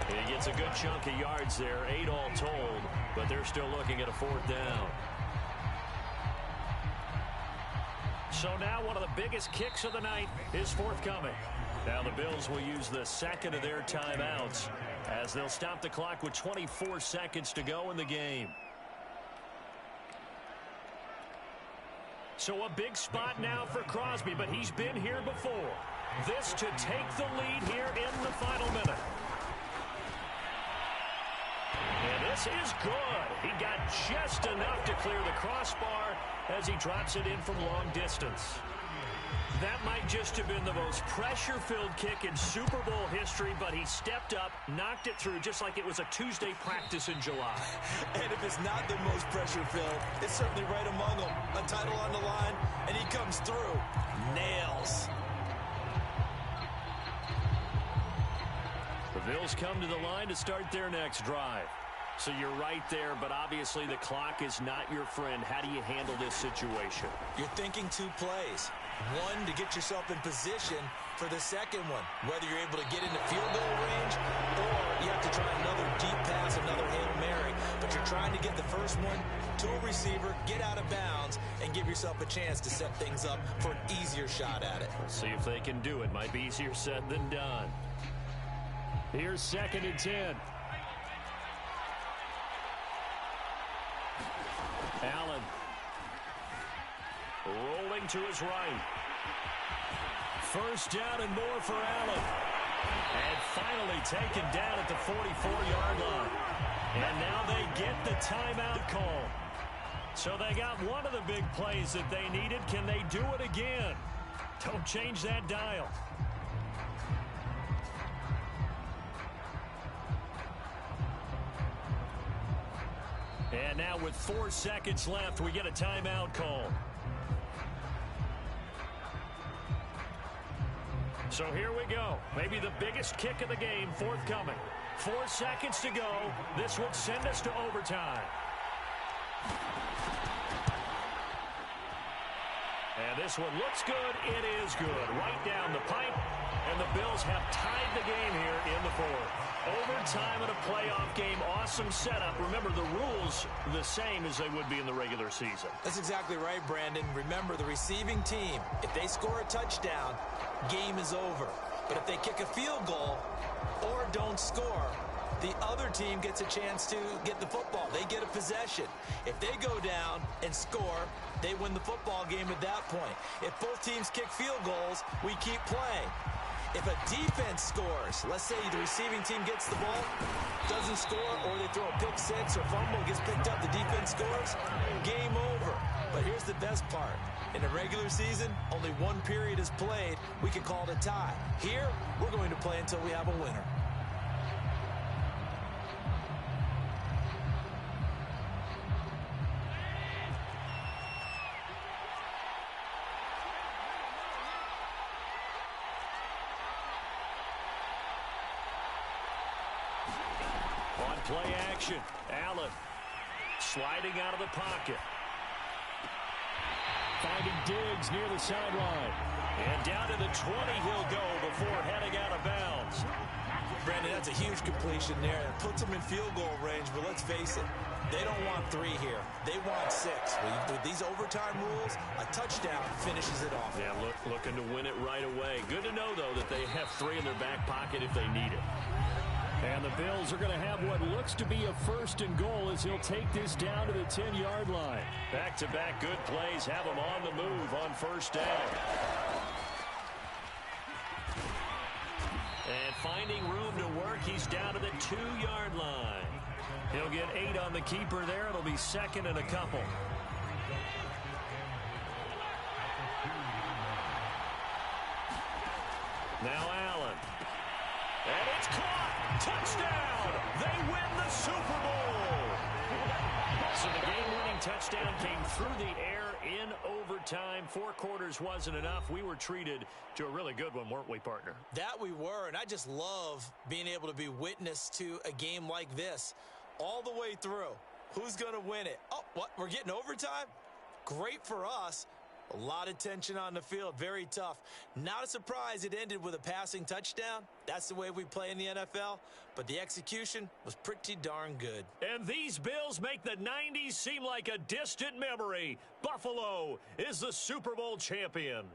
He gets a good chunk of yards there, 8 all told, but they're still looking at a 4th down. So now one of the biggest kicks of the night is forthcoming. Now the Bills will use the second of their timeouts as they'll stop the clock with 24 seconds to go in the game. So a big spot now for Crosby, but he's been here before. This to take the lead here in the final minute. And this is good. He got just enough to clear the crossbar as he drops it in from long distance. That might just have been the most pressure-filled kick in Super Bowl history, but he stepped up, knocked it through just like it was a Tuesday practice in July. And if it's not the most pressure-filled, it's certainly right among them. A title on the line, and he comes through. Nails. The Bills come to the line to start their next drive. So you're right there, but obviously the clock is not your friend. How do you handle this situation? You're thinking 2 plays. One, to get yourself in position for the second one, whether you're able to get into field goal range or you have to try another deep pass, another Hail Mary. But you're trying to get the first one to a receiver, get out of bounds, and give yourself a chance to set things up for an easier shot at it. Let's see if they can do it. Might be easier said than done. Here's 2nd and 10. Allen rolling to his right. 1st down and more for Allen. And finally taken down at the 44-yard line. And now they get the timeout call. So they got one of the big plays that they needed. Can they do it again? Don't change that dial. And now with 4 seconds left, we get a timeout call. So here we go. Maybe the biggest kick of the game forthcoming. 4 seconds to go. This would send us to overtime. And this one looks good. It is good. Right down the pipe. And the Bills have tied the game here in the 4th. Overtime in a playoff game. Awesome setup. Remember, the rules the same as they would be in the regular season. That's exactly right, Brandon. Remember, the receiving team, if they score a touchdown, game is over. But if they kick a field goal or don't score, the other team gets a chance to get the football. They get a possession. If they go down and score, they win the football game at that point. If both teams kick field goals, we keep playing. If a defense scores, let's say the receiving team gets the ball, doesn't score, or they throw a pick six or fumble, gets picked up, the defense scores, game over. But here's the best part. In a regular season, only 1 period is played. We can call it a tie. Here, we're going to play until we have a winner. Play action. Allen sliding out of the pocket. Finding Diggs near the sideline. And down to the 20 he'll go before heading out of bounds. Brandon, that's a huge completion there. It puts them in field goal range, but let's face it, they don't want 3 here. They want 6. With these overtime rules, a touchdown finishes it off. Yeah, looking to win it right away. Good to know, though, that they have 3 in their back pocket if they need it. And the Bills are going to have what looks to be a 1st and goal as he'll take this down to the 10-yard line. Back-to-back good plays have him on the move on 1st down. And finding room to work, he's down to the 2-yard line. He'll get 8 on the keeper there. It'll be 2nd and a couple. Now Allen. And it's caught. Touchdown. They win the Super Bowl. So the game-winning touchdown came through the air in overtime. 4 quarters wasn't enough. We were treated to a really good one, weren't we, partner? That we were, and I just love being able to be witness to a game like this all the way through. Who's going to win it? Oh, what? We're getting overtime? Great for us. A lot of tension on the field. Very tough. Not a surprise it ended with a passing touchdown. That's the way we play in the NFL. But the execution was pretty darn good. And these Bills make the 90s seem like a distant memory. Buffalo is the Super Bowl champion.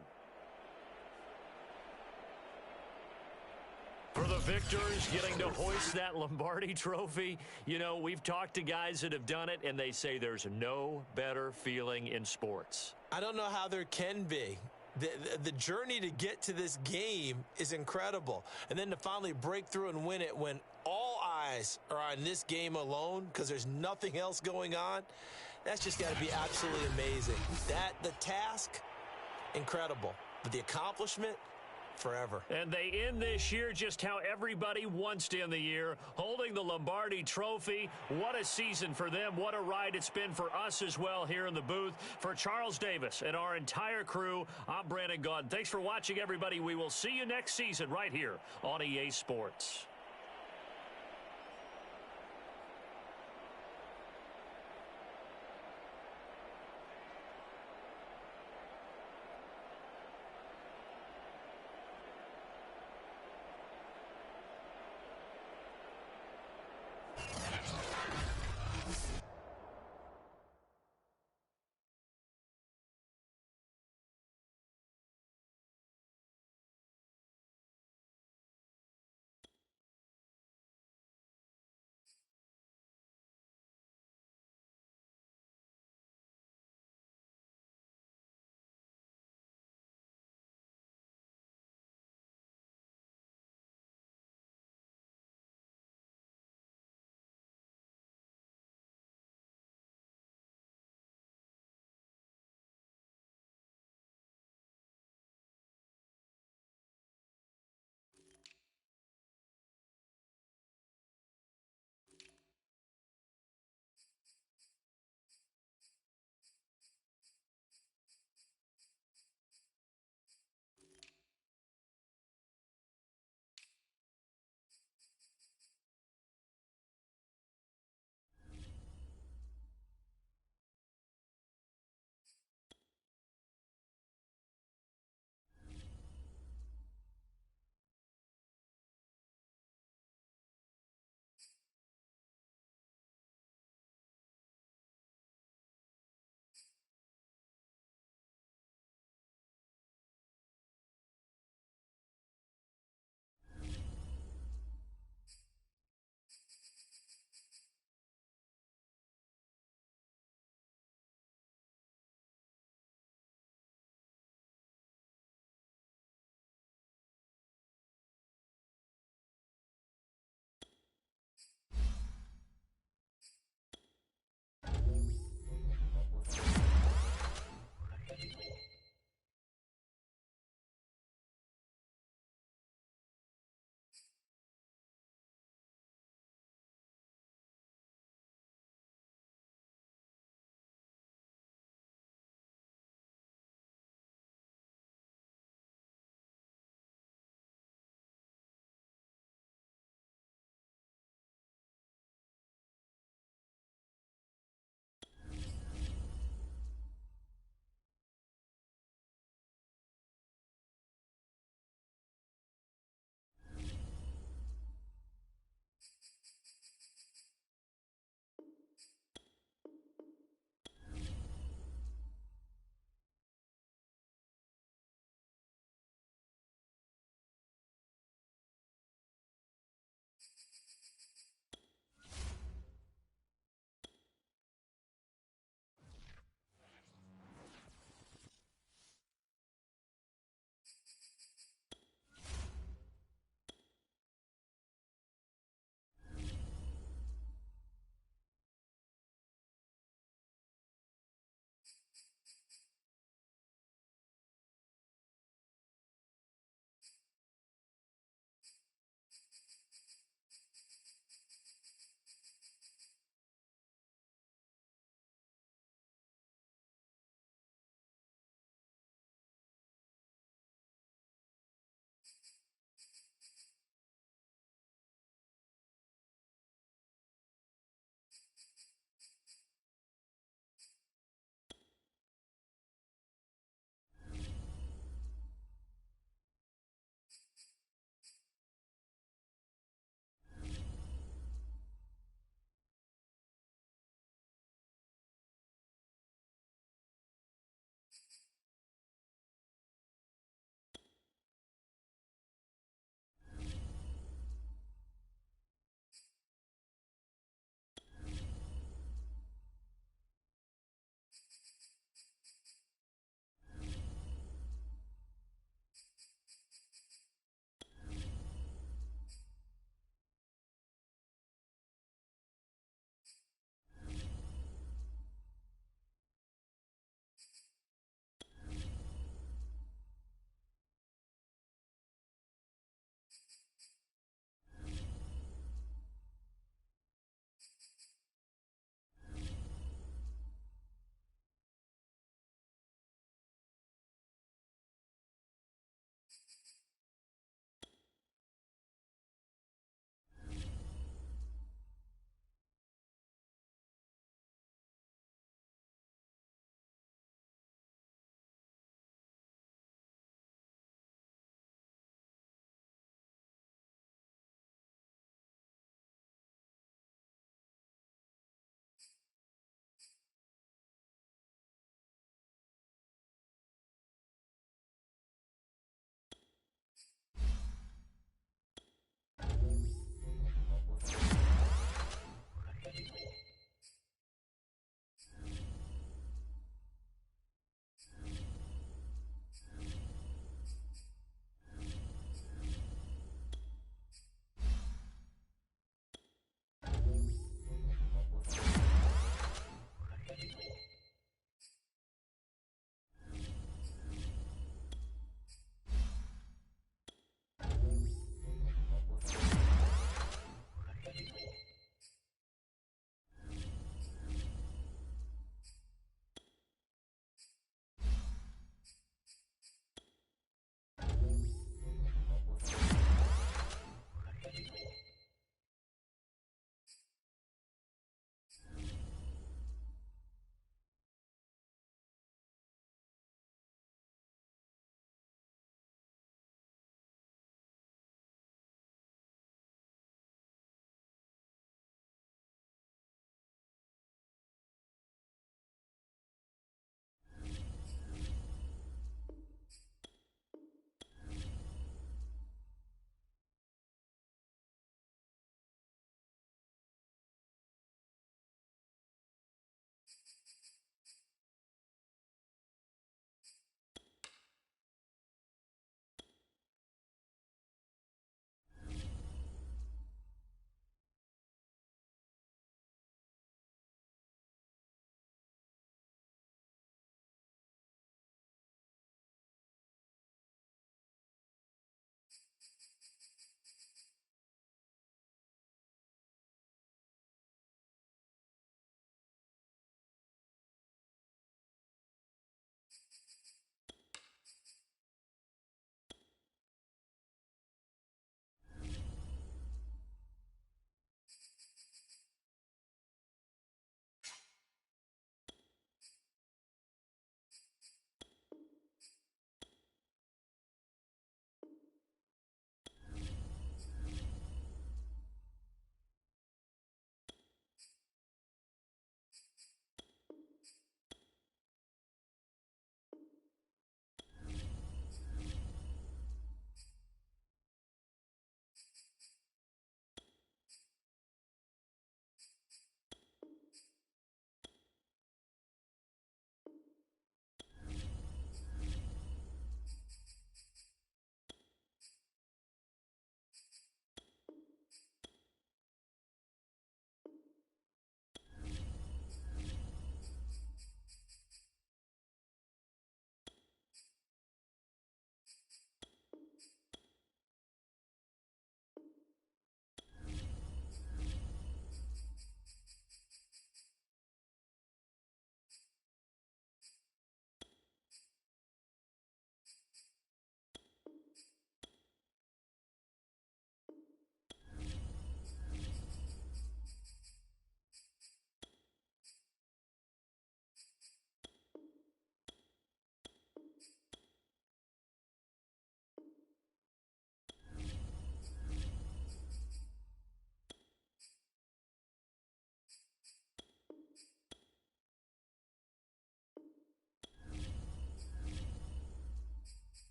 For the victors, getting to hoist that Lombardi trophy, you know, we've talked to guys that have done it, and they say there's no better feeling in sports. I don't know how there can be. The journey to get to this game is incredible. And then to finally break through and win it when all eyes are on this game alone because there's nothing else going on, that's just got to be absolutely amazing. The task, incredible. But the accomplishment, forever. And they end this year just how everybody wants to end the year, holding the Lombardi trophy. What a season for them. What a ride it's been for us as well here in the booth. For Charles Davis and our entire crew, I'm Brandon Gaudin. Thanks for watching, everybody. We will see you next season right here on EA Sports.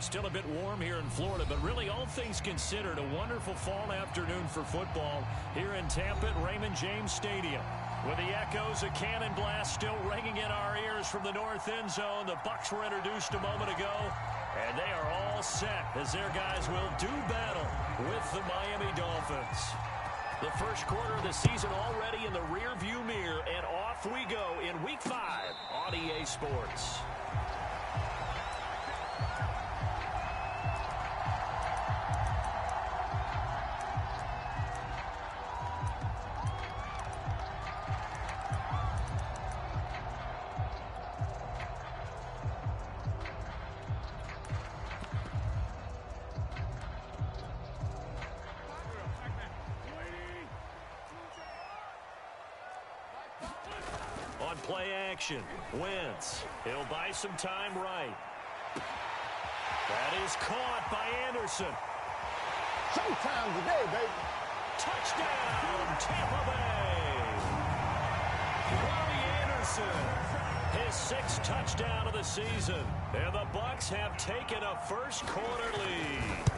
Still a bit warm here in Florida, but really all things considered, a wonderful fall afternoon for football here in Tampa at Raymond James Stadium. With the echoes of cannon blast still ringing in our ears from the north end zone, the Bucs were introduced a moment ago, and they are all set as their guys will do battle with the Miami Dolphins. The first quarter of the season already in the rearview mirror, and off we go in Week 5 on EA Sports. On play action, Wentz. He'll buy some time right. That is caught by Anderson. Showtime today, baby. Touchdown, Tampa Bay. Robbie Anderson, his 6th touchdown of the season. And the Bucs have taken a first quarter lead.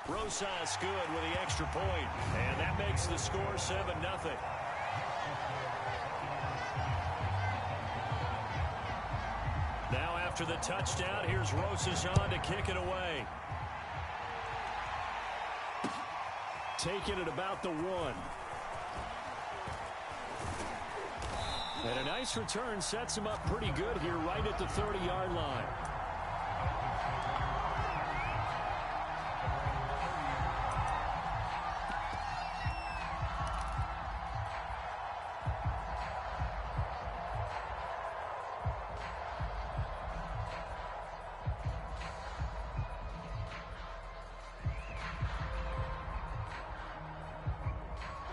Rosas good with the extra point, and that makes the score 7-0. Now after the touchdown, here's Rosas on to kick it away. Taking it about the 1. And a nice return sets him up pretty good here right at the 30-yard line.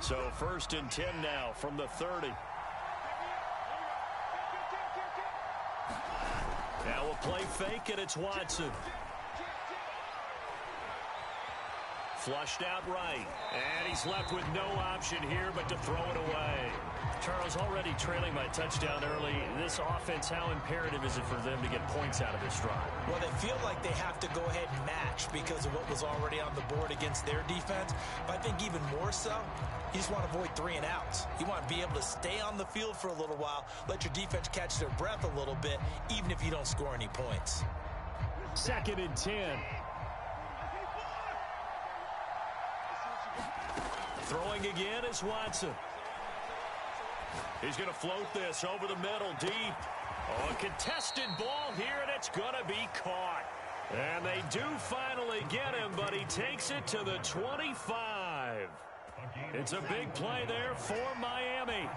So 1st and 10 now from the 30. Now we'll play fake, and it's Watson. Flushed out right. And he's left with no option here but to throw it away. Charles, already trailing by touchdown early. This offense, how imperative is it for them to get points out of this drive? Well, they feel like they have to go ahead and match because of what was already on the board against their defense. But I think even more so, you just want to avoid 3 and outs. You want to be able to stay on the field for a little while, let your defense catch their breath a little bit, even if you don't score any points. 2nd and 10. Throwing again is Watson. He's going to float this over the middle deep. Oh, a contested ball here, and it's going to be caught. And they do finally get him, but he takes it to the 25. It's a big play there for Miami.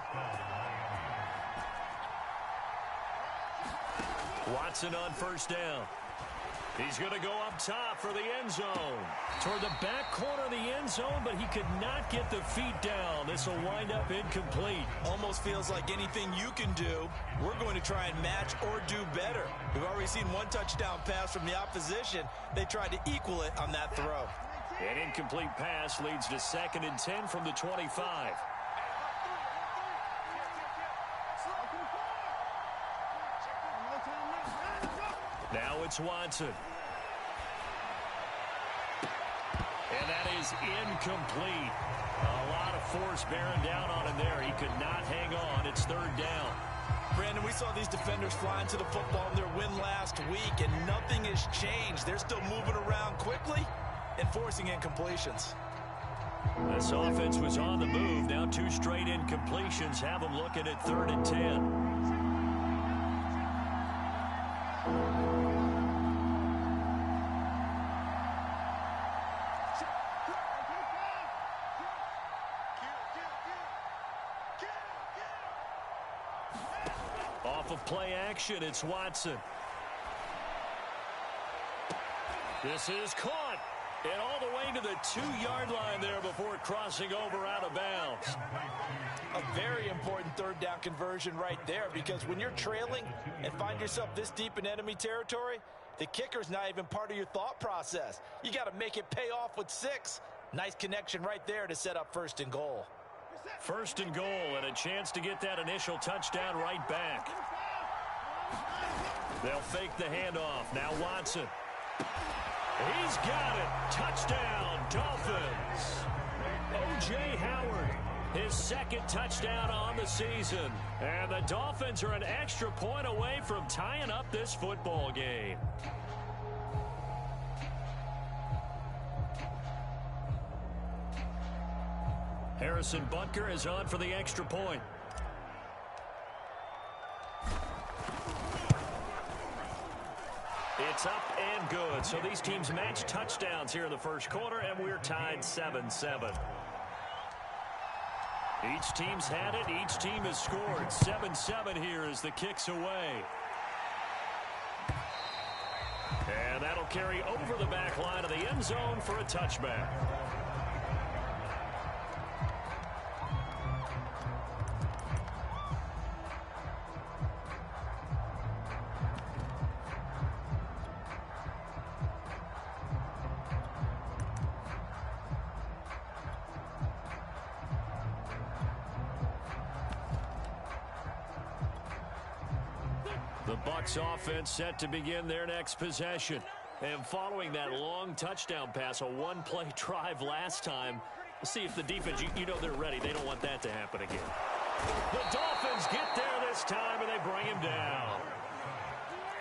Watson on 1st down. He's going to go up top for the end zone. Toward the back corner of the end zone, but he could not get the feet down. This will wind up incomplete. Almost feels like anything you can do, we're going to try and match or do better. We've already seen 1 touchdown pass from the opposition. They tried to equal it on that throw. An incomplete pass leads to 2nd and 10 from the 25. Now it's Watson. And that is incomplete. A lot of force bearing down on him there. He could not hang on. It's 3rd down. Brandon, we saw these defenders flying to the football in their win last week, and nothing has changed. They're still moving around quickly and forcing incompletions. This offense was on the move. Now 2 straight incompletions have them looking at 3rd and 10. Off of play action, it's Watson. This is caught. And all the way to the 2-yard line there before crossing over out of bounds. A very important 3rd down conversion right there, because when you're trailing and find yourself this deep in enemy territory, the kicker's not even part of your thought process. You got to make it pay off with 6. Nice connection right there to set up 1st and goal. 1st and goal, and a chance to get that initial touchdown right back. They'll fake the handoff. Now Watson. He's got it. Touchdown, Dolphins. O.J. Howard, his second touchdown on the season. And the Dolphins are an extra point away from tying up this football game. Harrison Butker is on for the extra point. It's up and good. So these teams match touchdowns here in the first quarter, and we're tied 7-7. Each team's had it. Each team has scored. 7-7 here as the kick's away. And that'll carry over the back line of the end zone for a touchback. The Bucs offense set to begin their next possession. And following that long touchdown pass, a one-play drive last time, let's see if the defense, you know they're ready. They don't want that to happen again. The Dolphins get there this time, and they bring him down.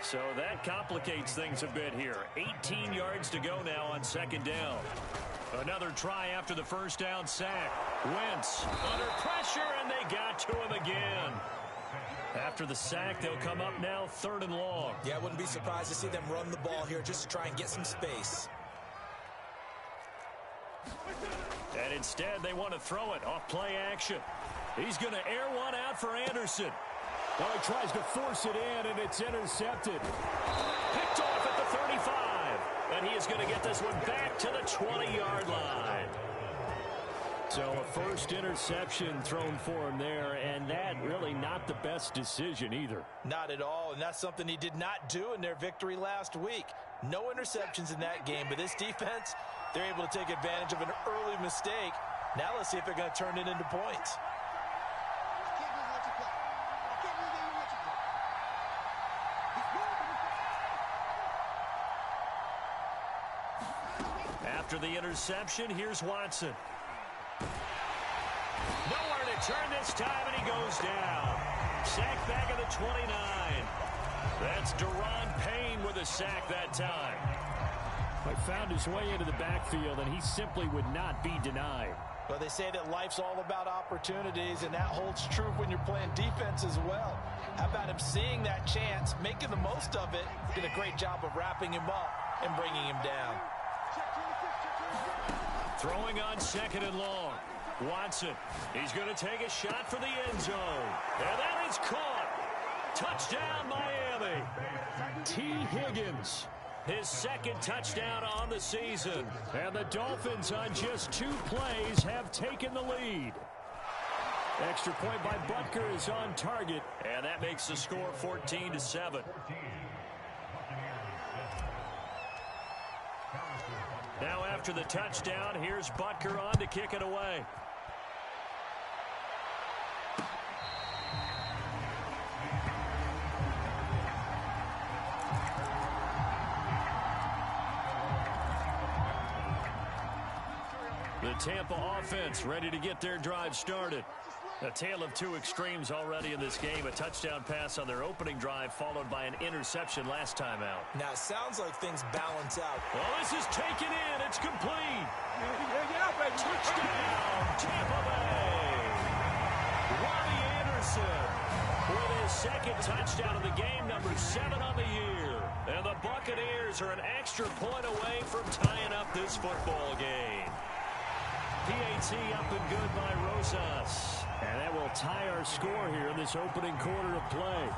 So that complicates things a bit here. 18 yards to go now on second down. Another try after the first down sack. Wentz under pressure, and they got to him again. After the sack, they'll come up now 3rd and long. Yeah, I wouldn't be surprised to see them run the ball here just to try and get some space. And instead, they want to throw it off play action. He's going to air one out for Anderson. Well, he tries to force it in, and it's intercepted. Picked off at the 35. And he is going to get this one back to the 20-yard line. So a first interception thrown for him there, and that really not the best decision either. Not at all, and that's something he did not do in their victory last week. No interceptions in that game, but this defense, they're able to take advantage of an early mistake. Now let's see if they're going to turn it into points. After the interception, here's Watson. Nowhere to turn this time, and he goes down. Sack back at the 29. That's Daron Payne with a sack that time. He found his way into the backfield, and he simply would not be denied. Well, they say that life's all about opportunities, and that holds true when you're playing defense as well. How about him seeing that chance, making the most of it, did a great job of wrapping him up and bringing him down. Throwing on 2nd and long. Watson, he's going to take a shot for the end zone. And that is caught. Touchdown, Miami. T. Higgins, his second touchdown on the season. And the Dolphins on just 2 plays have taken the lead. Extra point by Butker is on target. And that makes the score 14-7. Now after the touchdown, here's Butker on to kick it away. The Tampa offense ready to get their drive started. A tale of 2 extremes already in this game. A touchdown pass on their opening drive, followed by an interception last time out. Now, it sounds like things balance out. Well, this is taken in. It's complete. Touchdown, Tampa Bay. Robbie Anderson with his second touchdown of the game, number 7 on the year. And the Buccaneers are an extra point away from tying up this football game. PAT up and good by Rosas. And that will tie our score here in this opening quarter of play.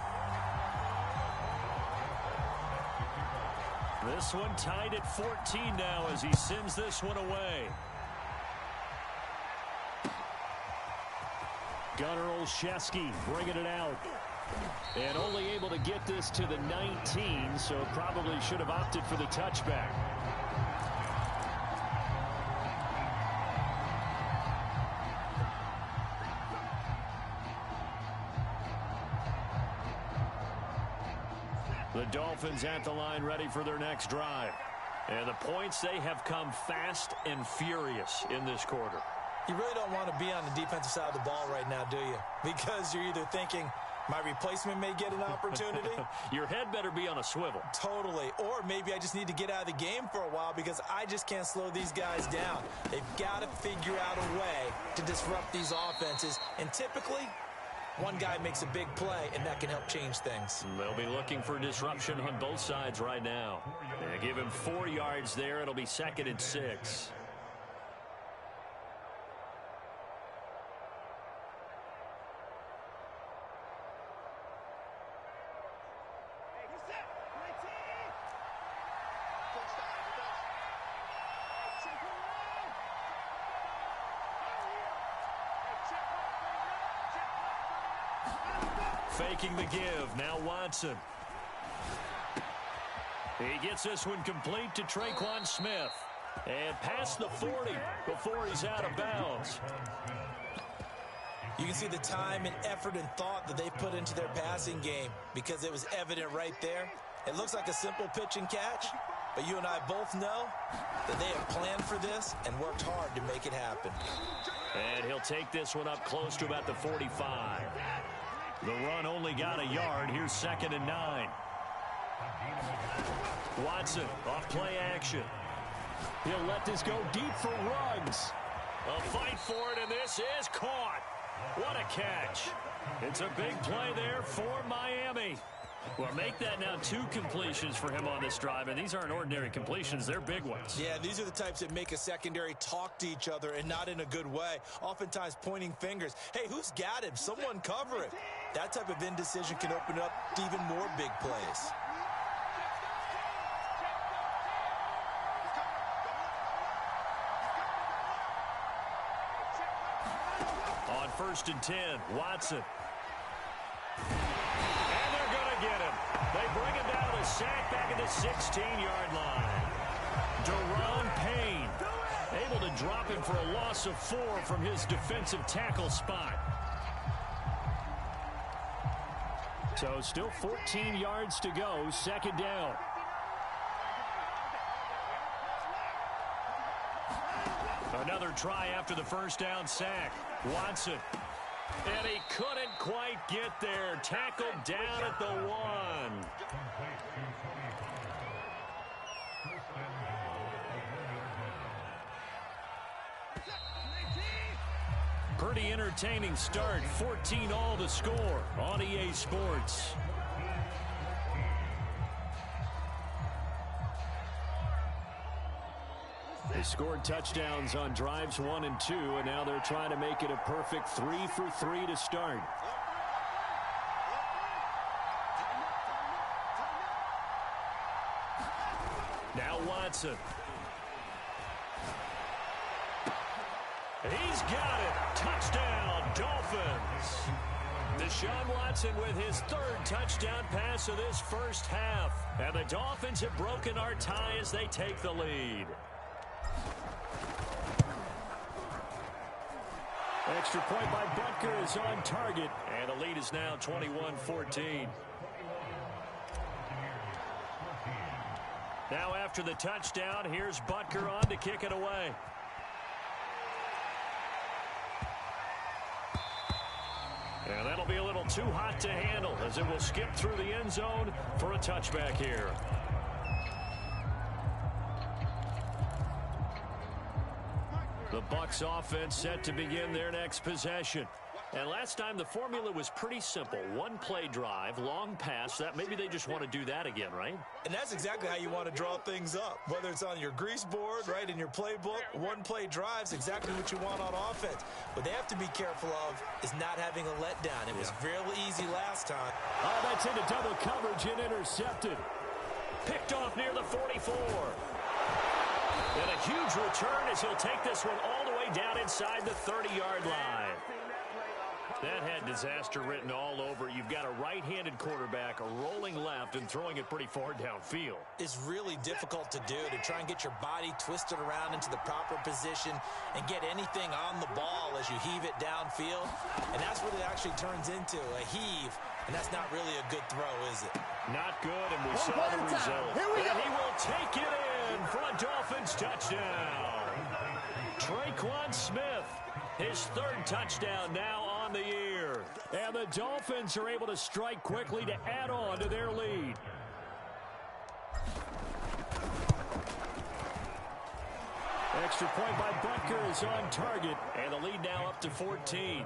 This one tied at 14 now as he sends this one away. Gunnar Olszewski bringing it out. And only able to get this to the 19, so probably should have opted for the touchback. The Dolphins at the line ready for their next drive. And the points, they have come fast and furious in this quarter. You really don't want to be on the defensive side of the ball right now, do you? Because you're either thinking, my replacement may get an opportunity. Your head better be on a swivel. Totally. Or maybe I just need to get out of the game for a while because I just can't slow these guys down. They've got to figure out a way to disrupt these offenses. And typically, one guy makes a big play, and that can help change things. They'll be looking for disruption on both sides right now. They give him 4 yards there. It'll be 2nd and 6. Faking the give. Now Watson. He gets this one complete to Tre'Quan Smith. And past the 40 before he's out of bounds. You can see the time and effort and thought that they put into their passing game because it was evident right there. It looks like a simple pitch and catch, but you and I both know that they have planned for this and worked hard to make it happen. And he'll take this one up close to about the 45. The run only got a yard. Here's 2nd and 9. Watson off play action. He'll let this go deep for Ruggs. A fight for it, and this is caught. What a catch. It's a big play there for Miami. Well, make that now 2 completions for him on this drive, and these aren't ordinary completions. They're big ones. Yeah, these are the types that make a secondary talk to each other and not in a good way, oftentimes pointing fingers. Hey, who's got him? Someone cover it. That type of indecision can open up to even more big plays. On 1st and 10, Watson. Get him. They bring him down, a sack back at the 16-yard line. Daron Payne able to drop him for a loss of 4 from his defensive tackle spot. So still 14 yards to go, 2nd down. Another try after the 1st down sack. Watson. And he couldn't quite get there. Tackled down at the 1. Pretty entertaining start. 14-all the score on EA Sports. They scored touchdowns on drives 1 and 2, and now they're trying to make it a perfect 3 for 3 to start. Now Watson. He's got it. Touchdown, Dolphins. Deshaun Watson with his 3rd touchdown pass of this first half. And the Dolphins have broken our tie as they take the lead. Extra point by Butker is on target, and the lead is now 21-14. Now after the touchdown, here's Butker on to kick it away. And that'll be a little too hot to handle as it will skip through the end zone for a touchback here. The Bucs offense set to begin their next possession. And last time the formula was pretty simple. 1-play drive, long pass. That maybe they just want to do that again, right? And that's exactly how you want to draw things up. Whether it's on your grease board, right, in your playbook, 1-play drive's exactly what you want on offense. What they have to be careful of is not having a letdown. It was fairly easy last time. Oh, that's into double coverage and intercepted. Picked off near the 44. And a huge return as he'll take this one all the way down inside the 30-yard line. That had disaster written all over. You've got a right-handed quarterback rolling left and throwing it pretty far downfield. It's really difficult to do, to try and get your body twisted around into the proper position and get anything on the ball as you heave it downfield. And that's what it actually turns into, a heave And that's not really a good throw, is it? Not good, and we saw the result. Here we go. And he will take it in for a Dolphins touchdown. Traquan Smith, his third touchdown now on the year. And the Dolphins are able to strike quickly to add on to their lead. Extra point by Butker is on target, and the lead now up to 14.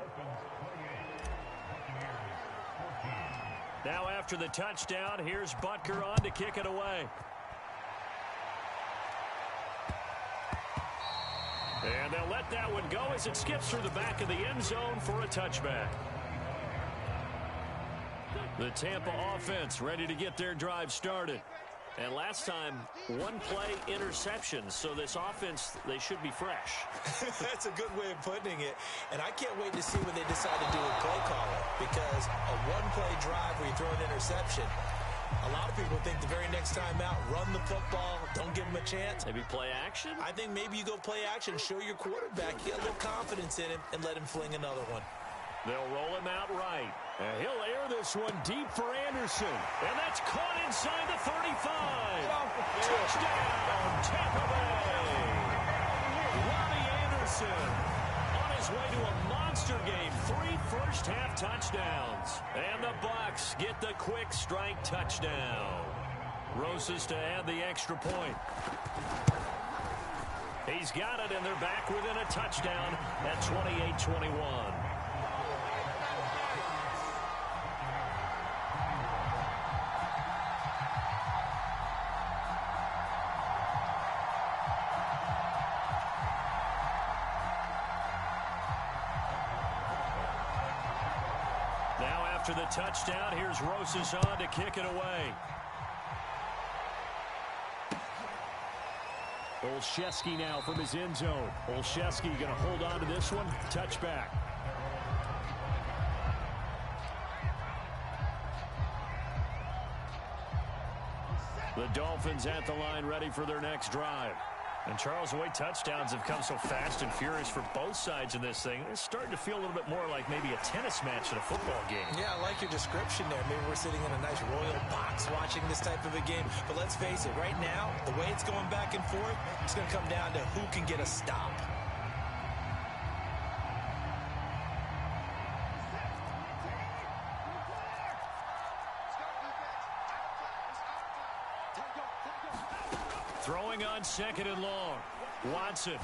Now after the touchdown, here's Butker on to kick it away. And they'll let that one go as it skips through the back of the end zone for a touchback. The Tampa offense ready to get their drive started. And last time, one play interception. So this offense, they should be fresh. That's a good way of putting it. And I can't wait to see what they decide to do with play calling. Because a one-play drive where you throw an interception, a lot of people think the very next time out, run the football, don't give them a chance. Maybe play action? I think maybe you go play action, show your quarterback, get a little confidence in him, and let him fling another one. They'll roll him out right. And he'll air this one deep for Anderson. And that's caught inside the 35. Touchdown, Tampa Bay. Robbie Anderson on his way to a monster game. 3 first-half touchdowns. And the Bucs get the quick strike touchdown. Rosas to add the extra point. He's got it, and they're back within a touchdown at 28-21. Now after the touchdown, here's Rosas on to kick it away. Olszewski now from his end zone. Olszewski going to hold on to this one. Touchback. The Dolphins at the line ready for their next drive. And Charles, the way touchdowns have come so fast and furious for both sides in this thing, it's starting to feel a little bit more like maybe a tennis match in a football game. Yeah, I like your description there. Maybe we're sitting in a nice royal box watching this type of a game. But let's face it, right now, the way it's going back and forth, it's going to come down to who can get a stop. Throwing on second and long. Watson.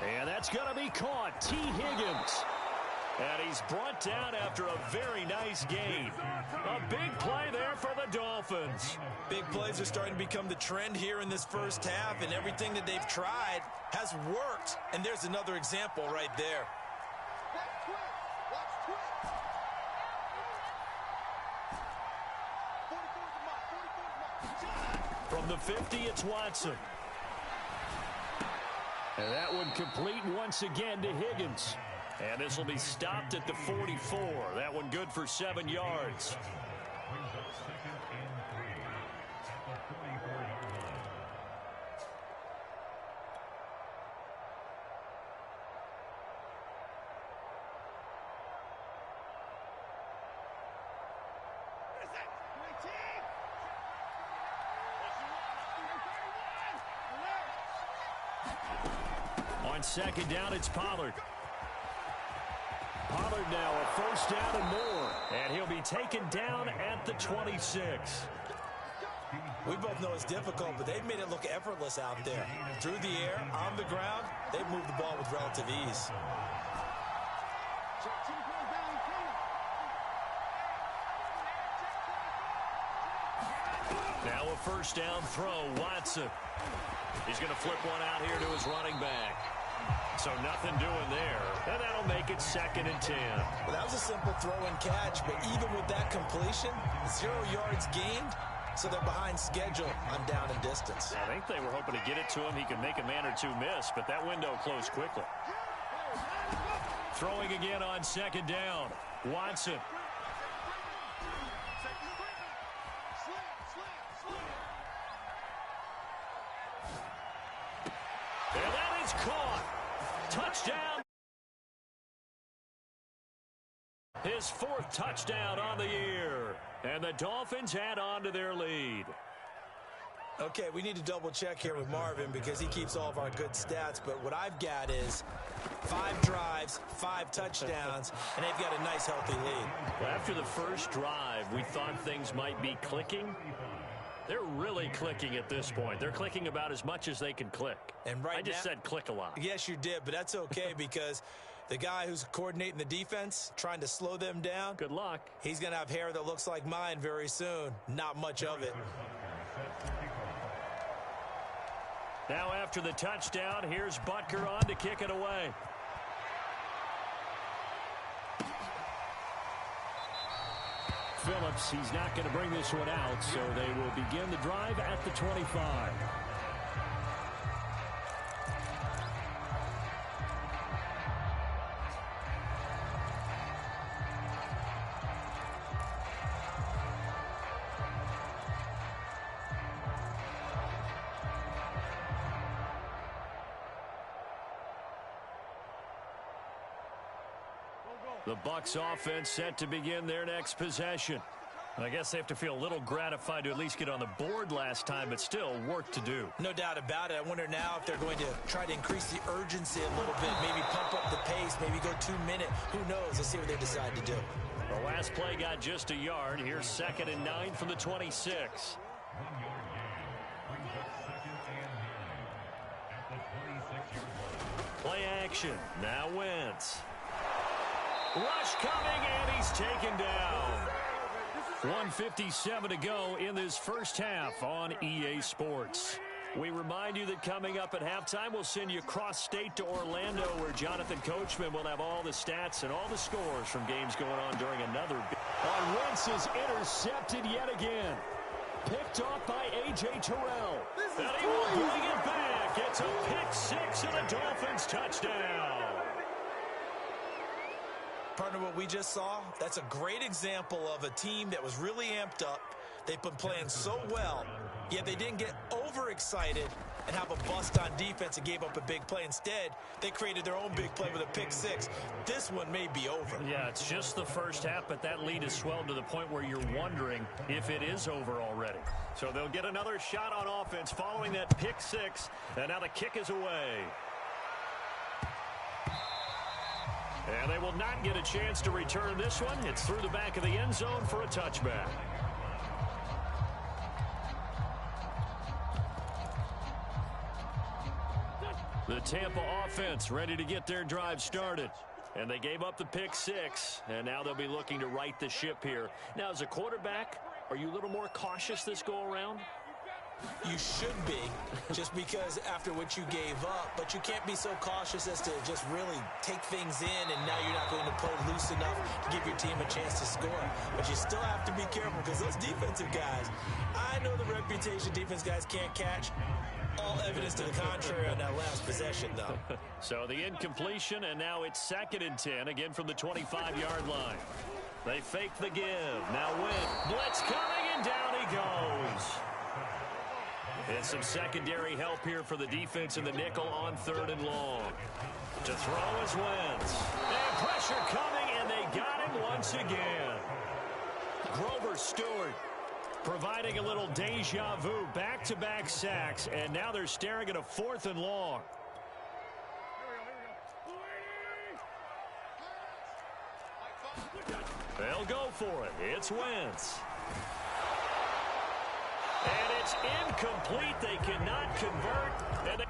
And that's going to be caught. T. Higgins. And he's brought down after a very nice gain. A big play there for the Dolphins. Big plays are starting to become the trend here in this first half, and everything that they've tried has worked. And there's another example right there. From the 50, it's Watson. And that one complete once again to Higgins. And this will be stopped at the 44. That one good for 7 yards. On second down, it's Pollard. Pollard now a first down and more. And he'll be taken down at the 26. We both know it's difficult, but they've made it look effortless out there. Through the air, on the ground, they've moved the ball with relative ease. Now a first down throw, Watson. He's going to flip one out here to his running back. So nothing doing there. And that'll make it 2nd and 10. Well, that was a simple throw and catch, but even with that completion, 0 yards gained, so they're behind schedule on down and distance. I think they were hoping to get it to him. He could make a man or two miss, but that window closed quickly. Throwing again on second down. Watson. And that is caught. Touchdown. His 4th touchdown on the year. And the Dolphins add on to their lead. Okay, we need to double check here with Marvin because he keeps all of our good stats. But what I've got is 5 drives, 5 touchdowns, and they've got a nice, healthy lead. Well, after the first drive, we thought things might be clicking. They're really clicking at this point. They're clicking about as much as they can click. And right I just said click a lot. Yes, you did, but that's okay because the guy who's coordinating the defense, trying to slow them down. Good luck. He's going to have hair that looks like mine very soon. Not much of it. Now after the touchdown, here's Butker on to kick it away. Phillips, he's not going to bring this one out, so they will begin the drive at the 25. The Bucs offense set to begin their next possession. I guess they have to feel a little gratified to at least get on the board last time, but still work to do. No doubt about it. I wonder now if they're going to try to increase the urgency a little bit, maybe pump up the pace, maybe go 2-minute. Who knows? Let's see what they decide to do. The last play got just a yard. Here's 2nd and 9 from the 26. 1 yard gain. Brings up 2nd and 9 at the 26-yard line. Play action. Now Wentz. Rush coming, and he's taken down. 1:57 to go in this first half on EA Sports. We remind you that coming up at halftime, we'll send you cross-state to Orlando, where Jonathan Coachman will have all the stats and all the scores from games going on during another. Wentz is intercepted yet again. Picked off by A.J. Terrell. And he will bring it back. It's a pick 6 and a Dolphins touchdown. Partner, what we just saw, that's a great example of a team that was really amped up. They've been playing so well, yet they didn't get overexcited and have a bust on defense and gave up a big play. Instead, they created their own big play with a pick 6. This one may be over. Yeah, it's just the first half, but that lead has swelled to the point where you're wondering if it is over already. So they'll get another shot on offense following that pick 6, and now the kick is away. And they will not get a chance to return this one. It's through the back of the end zone for a touchback. The Tampa offense ready to get their drive started. And they gave up the pick 6, and now they'll be looking to right the ship here. Now, as a quarterback, are you a little more cautious this go-around? You should be, just because after what you gave up, but you can't be so cautious as to just really take things in, and now you're not going to play loose enough to give your team a chance to score. But you still have to be careful because those defensive guys, I know the reputation defense guys can't catch. All evidence to the contrary on that last possession, though. So the incompletion, and now it's 2nd and 10, again from the 25-yard line. They fake the give. Now Wentz. Blitz coming, and down he goes. And some secondary help here for the defense in the nickel on 3rd and long. To throw is Wentz. And pressure coming, and they got him once again. Grover Stewart providing a little deja vu, back-to-back sacks, and now they're staring at a 4th and long. They'll go for it. It's Wentz. And it's incomplete. They cannot convert, and they